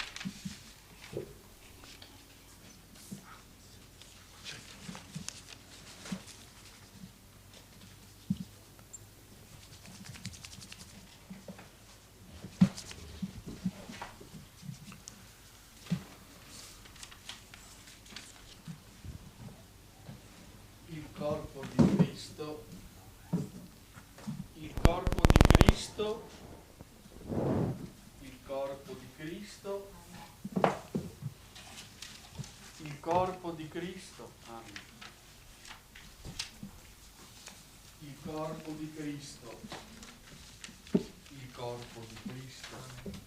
Il corpo di Cristo, il corpo di Cristo, il corpo di Cristo, il corpo di Cristo, amen. Il corpo di Cristo, il corpo di Cristo.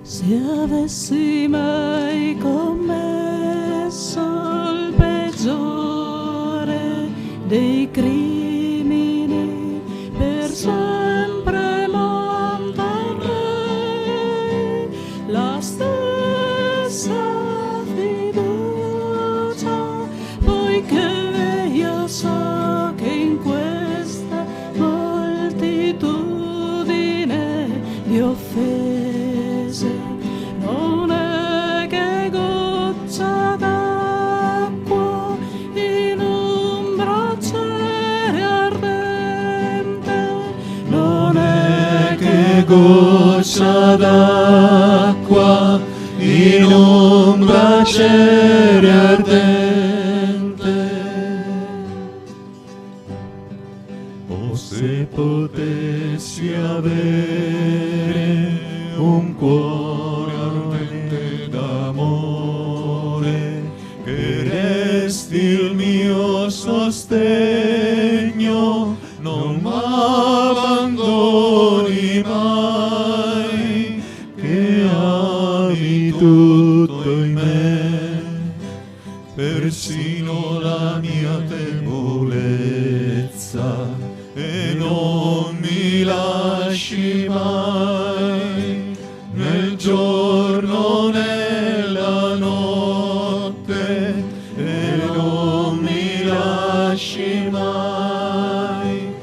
Se avessi mai commesso il peggiore dei crimini, per sempre manterrei la stessa fiducia, poiché io so che in questa moltitudine di offese non è che goccia d'acqua in un braciere ardente, non è che goccia d'acqua in un braciere ardente. O se potessi avere un cuore ardente d'amore, che resti il mio sostegno, non m'abbandoni mai, che ami tutto in me, persino la mia debolezza, e non mi lasci mai, nel giorno, nella notte, e non mi lasci mai,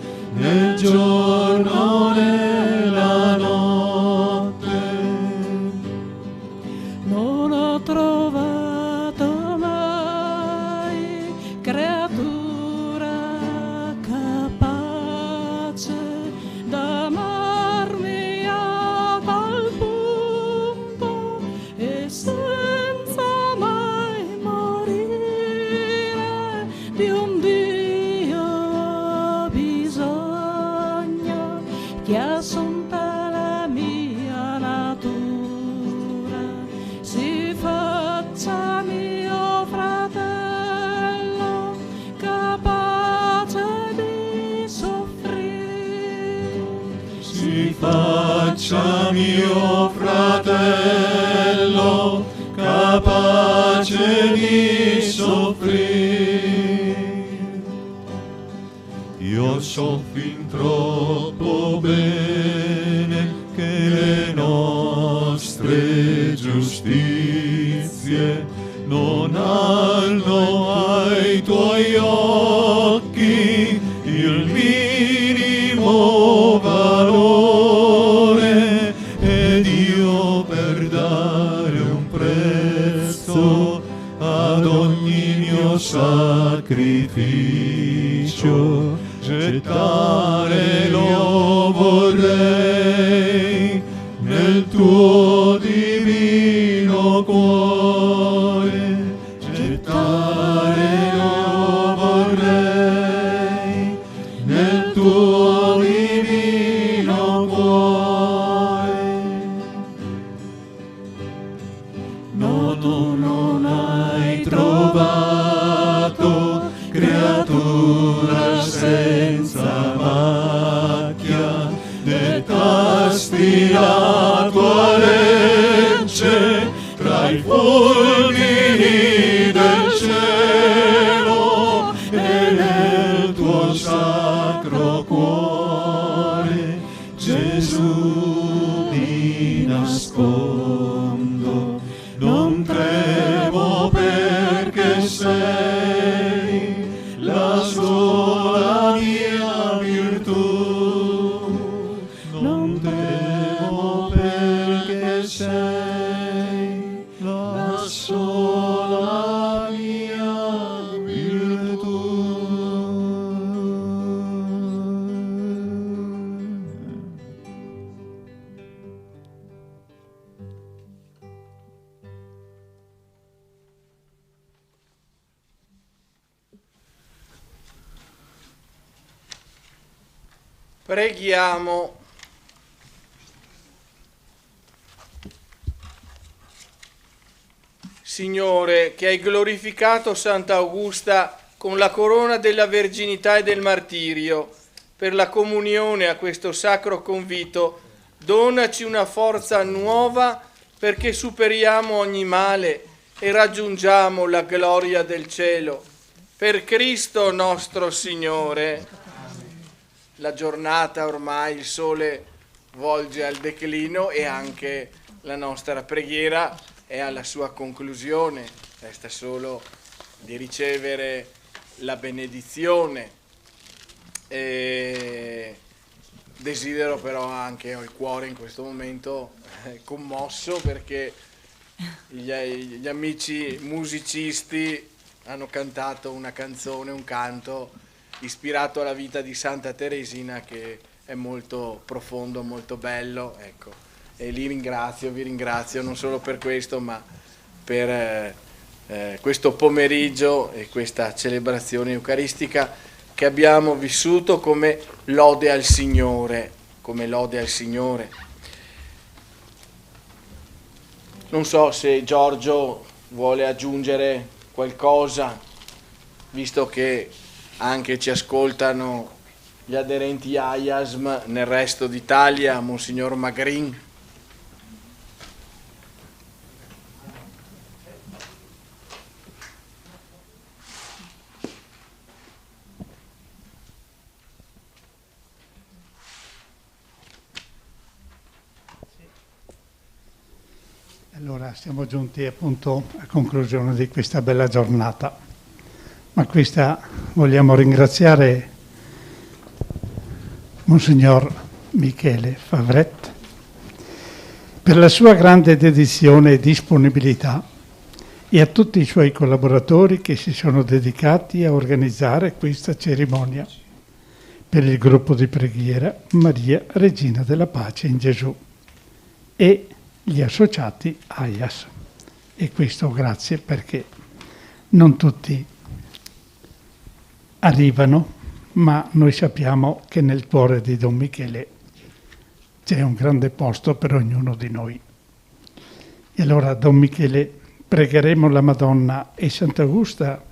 mio fratello, capace di soffrire. Io so fin troppo bene che le nostre giustizie non hanno ai tuoi occhi il minimo valore, ed io per dare un prezzo ad ogni mio sacrificio gettare lo vorrei nel tuo divino cuore, gettare lo vorrei nel tuo divino cuore. No, tu non hai trovato creatura senza macchia, detasti la tua legge tra i fulmini del cielo, e nel tuo sacro cuore Gesù mi nascondo. Non tremo perché sei la sola mia virtù, non temo perché sei la sola mia virtù. Preghiamo. Signore, che hai glorificato Santa Augusta con la corona della verginità e del martirio, per la comunione a questo sacro convito, donaci una forza nuova perché superiamo ogni male e raggiungiamo la gloria del cielo. Per Cristo nostro Signore. La giornata ormai, il sole volge al declino e anche la nostra preghiera è alla sua conclusione. Resta solo di ricevere la benedizione. E desidero però anche, ho il cuore in questo momento commosso perché gli amici musicisti hanno cantato una canzone, un canto ispirato alla vita di Santa Teresina, che è molto profondo, molto bello, ecco. E vi ringrazio non solo per questo, ma per questo pomeriggio e questa celebrazione eucaristica che abbiamo vissuto come lode al Signore, Non so se Giorgio vuole aggiungere qualcosa, visto che anche ci ascoltano gli aderenti AIASM nel resto d'Italia, Monsignor Magrin. Allora siamo giunti appunto a conclusione di questa bella giornata, ma questa vogliamo ringraziare Monsignor Michele Favret per la sua grande dedizione e disponibilità, e a tutti i suoi collaboratori che si sono dedicati a organizzare questa cerimonia per il gruppo di preghiera Maria Regina della Pace in Gesù e gli associati AIAS. E questo grazie, perché non tutti arrivano, ma noi sappiamo che nel cuore di Don Michele c'è un grande posto per ognuno di noi. E allora, Don Michele, pregheremo la Madonna e Sant'Augusta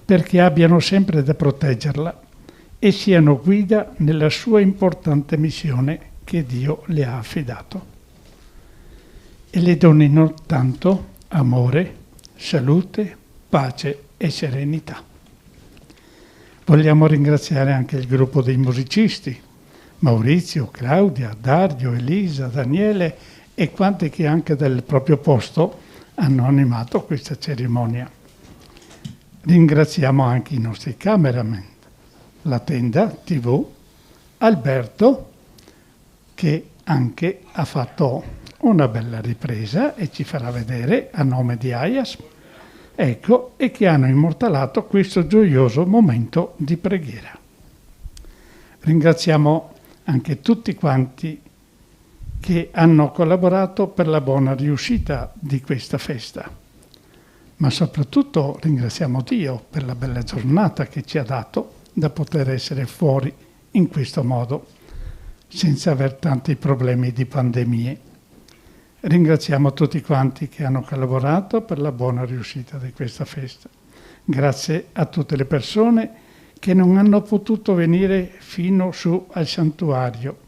perché abbiano sempre da proteggerla e siano guida nella sua importante missione che Dio le ha affidato. e le donino tanto amore, salute, pace e serenità. Vogliamo ringraziare anche il gruppo dei musicisti, Maurizio, Claudia, Dario, Elisa, Daniele e quanti che anche del proprio posto hanno animato questa cerimonia. Ringraziamo anche i nostri cameraman, la tenda TV, Alberto, che anche ha fatto una bella ripresa e ci farà vedere a nome di AIAS, ecco, e che hanno immortalato questo gioioso momento di preghiera. Ringraziamo anche tutti quanti che hanno collaborato per la buona riuscita di questa festa, ma soprattutto ringraziamo Dio per la bella giornata che ci ha dato da poter essere fuori in questo modo, senza aver tanti problemi di pandemie. Ringraziamo tutti quanti che hanno collaborato per la buona riuscita di questa festa. Grazie a tutte le persone che non hanno potuto venire fino su al santuario,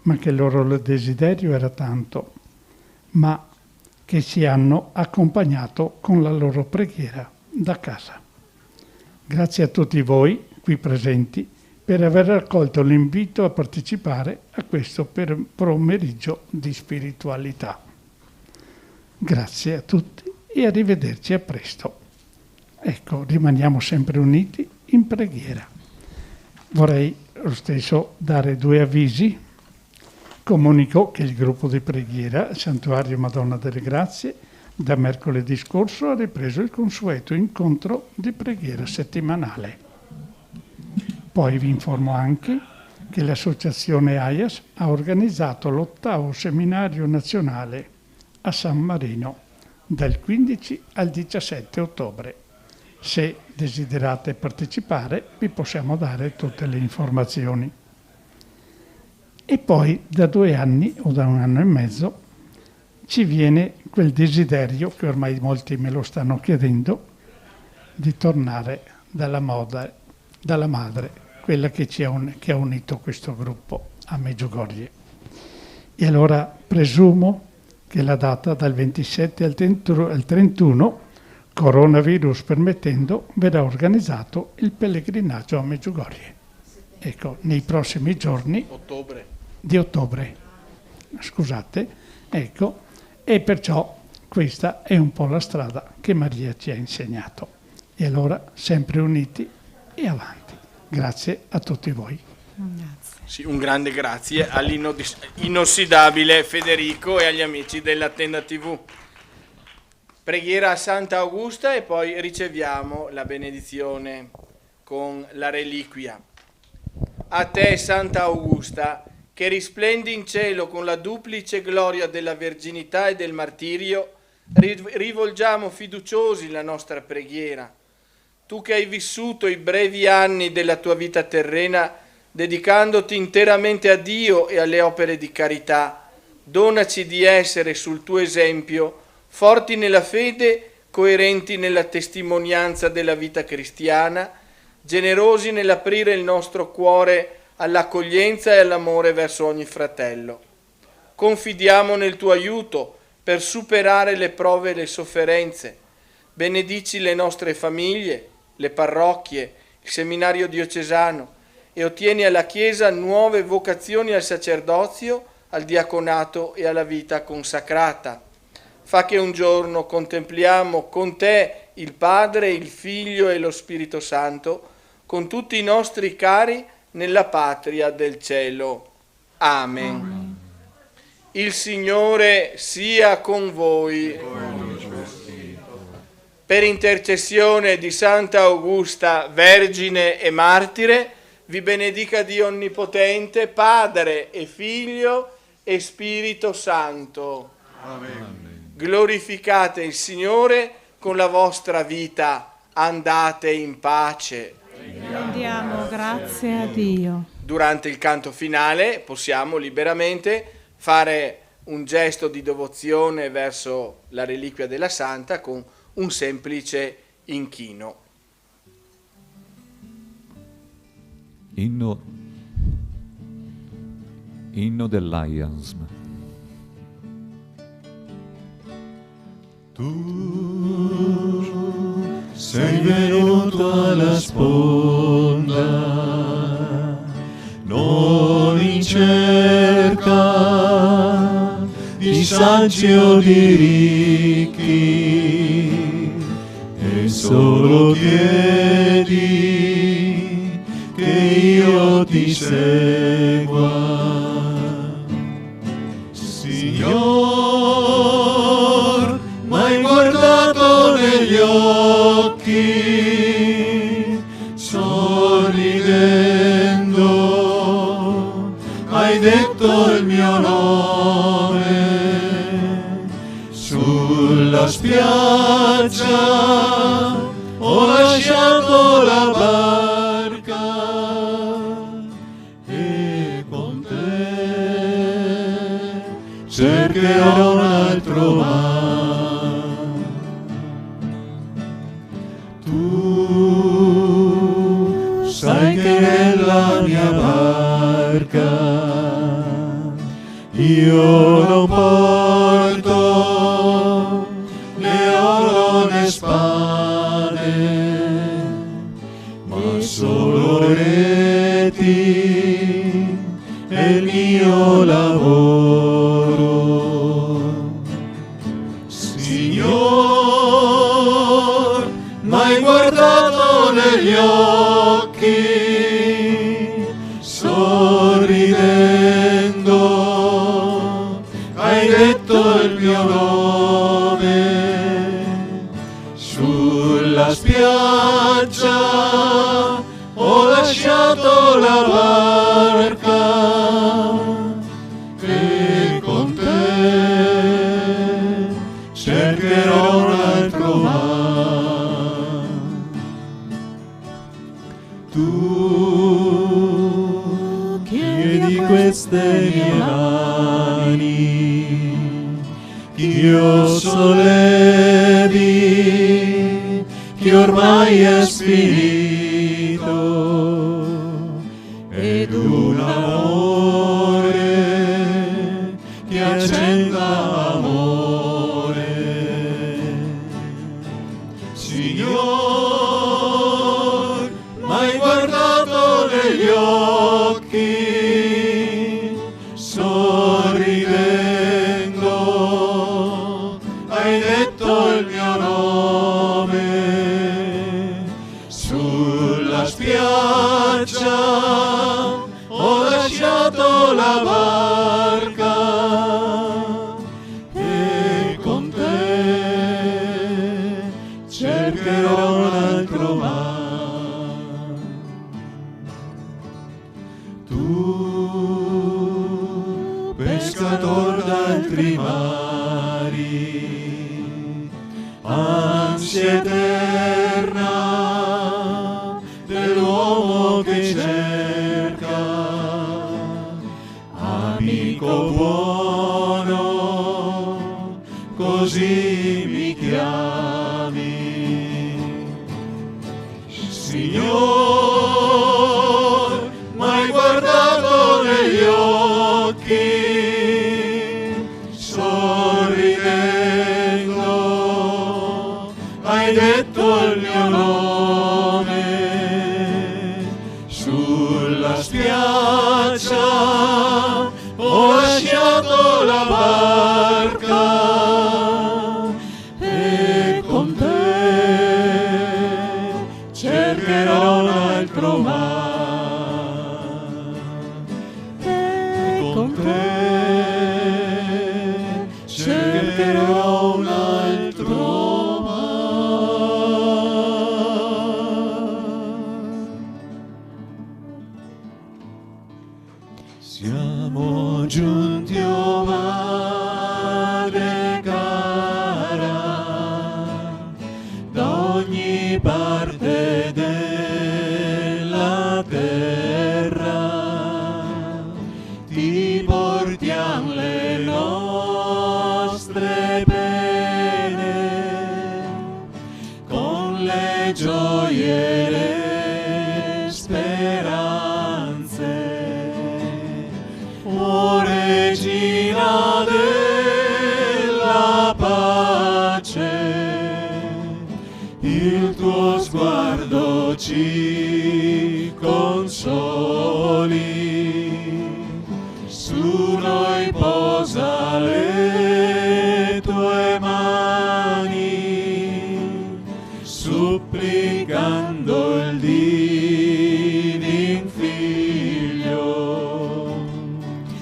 ma che il loro desiderio era tanto, ma che ci hanno accompagnato con la loro preghiera da casa. Grazie a tutti voi qui presenti per aver accolto l'invito a partecipare a questo pomeriggio di spiritualità. Grazie a tutti e arrivederci a presto. Ecco, rimaniamo sempre uniti in preghiera. Vorrei lo stesso dare 2 avvisi. Comunico che il gruppo di preghiera Santuario Madonna delle Grazie da mercoledì scorso ha ripreso il consueto incontro di preghiera settimanale. Poi vi informo anche che l'associazione AIAS ha organizzato l'8° seminario nazionale a San Marino dal 15 al 17 ottobre. Se desiderate partecipare vi possiamo dare tutte le informazioni. E poi da 2 anni o da 1 anno e mezzo ci viene quel desiderio, che ormai molti me lo stanno chiedendo, di tornare dalla madre, quella che ha unito questo gruppo a Medjugorje. E allora presumo che la data dal 27 al 31, coronavirus permettendo, verrà organizzato il pellegrinaggio a Medjugorje. Ecco, nei prossimi giorni di ottobre, scusate, ecco, e perciò questa è un po' la strada che Maria ci ha insegnato. E allora sempre uniti e avanti. Grazie a tutti voi. Grazie. Sì, un grande grazie all'inossidabile Federico e agli amici della Tenda TV. Preghiera a Santa Augusta e poi riceviamo la benedizione con la reliquia. A te, Santa Augusta, che risplendi in cielo con la duplice gloria della verginità e del martirio, rivolgiamo fiduciosi la nostra preghiera. Tu che hai vissuto i brevi anni della tua vita terrena dedicandoti interamente a Dio e alle opere di carità, donaci di essere sul tuo esempio forti nella fede, coerenti nella testimonianza della vita cristiana, generosi nell'aprire il nostro cuore all'accoglienza e all'amore verso ogni fratello. Confidiamo nel tuo aiuto per superare le prove e le sofferenze. Benedici le nostre famiglie, le parrocchie, il seminario diocesano e ottieni alla Chiesa nuove vocazioni al sacerdozio, al diaconato e alla vita consacrata. Fa che un giorno contempliamo con te il Padre, il Figlio e lo Spirito Santo, con tutti i nostri cari nella patria del cielo. Amen. Amen. Il Signore sia con voi. Per intercessione di Santa Augusta, Vergine e Martire, vi benedica Dio Onnipotente, Padre e Figlio e Spirito Santo. Amen. Glorificate il Signore con la vostra vita, andate in pace. Rendiamo grazie a Dio. Durante il canto finale possiamo liberamente fare un gesto di devozione verso la reliquia della Santa con un semplice inchino. Inno dell'Aiasm. Tu sei venuto alla sponda, non in cerca di saggi o di ricchi, e solo chiedi che io ti segua. Signor, m'hai guardato negli occhi, sorridendo, hai detto il mio nome. Sulla spiaggia ho lasciato la barca e con te cercherò un altro mare. Tu sai che nella mia barca io non porto né oro né spade, ma solo reti e il mio lavoro. Signor, m'hai guardato negli occhi, sorridendo, hai detto il mio nome. Sulla spiaggia ho lasciato la barca e con te cercherò un altro mare. Tu chiedi queste mie mani, ch'io sollevi, che ormai è sfinito, ed un amore che accenda amore. Signor, m'hai guardato negli occhi, sorridendo, hai detto il mio nome. Sulla spiaggia ho lasciato la barca e con te cercherò un altro mare. Tu, pescator d'altri mari, ansia eterna dell'uomo che cerca, amico buono, così mi chiami. Signor, m'hai guardato negli occhi, sorridendo, hai detto il mio nome. Sulla spiaggia ho lasciato la barca e con te cercherò un altro mare. E con te cercherò un altro mare. Siamo giunti, o Madre cara, da ogni parte della terra, ti portiamo le nostre pene, con le gioie e le speranze. O Regina della pace, pace, il tuo sguardo ci consoli, su noi posa le tue mani, supplicando il divin Figlio.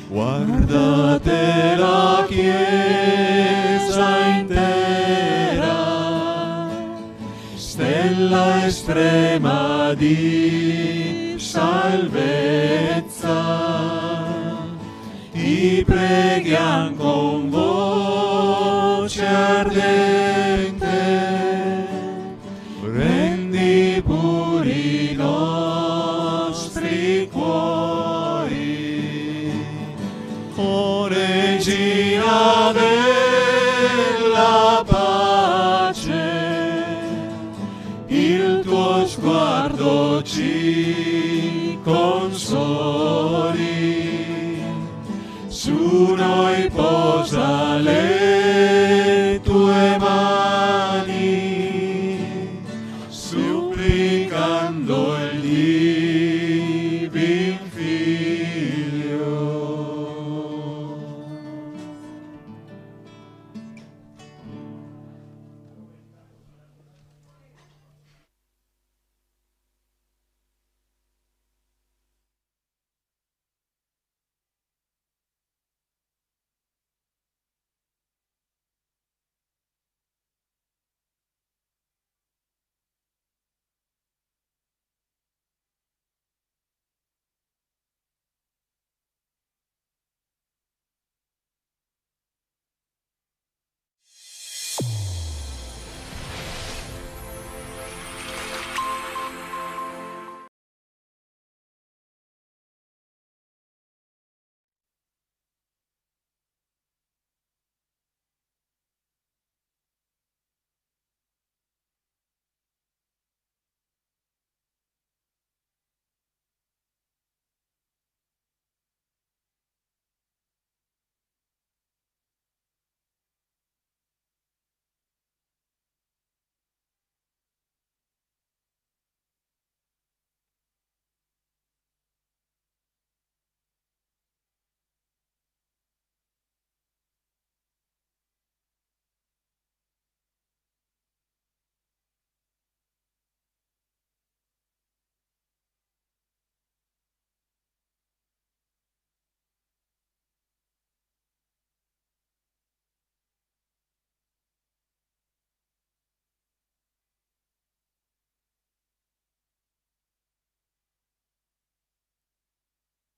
Guardate la Chiesa intera, stella estrema di salvezza, ti preghiam con voce ardente, prendi puri i nostri cuori, o Regina della pace, il tuo sguardo ci consoli, su noi posa le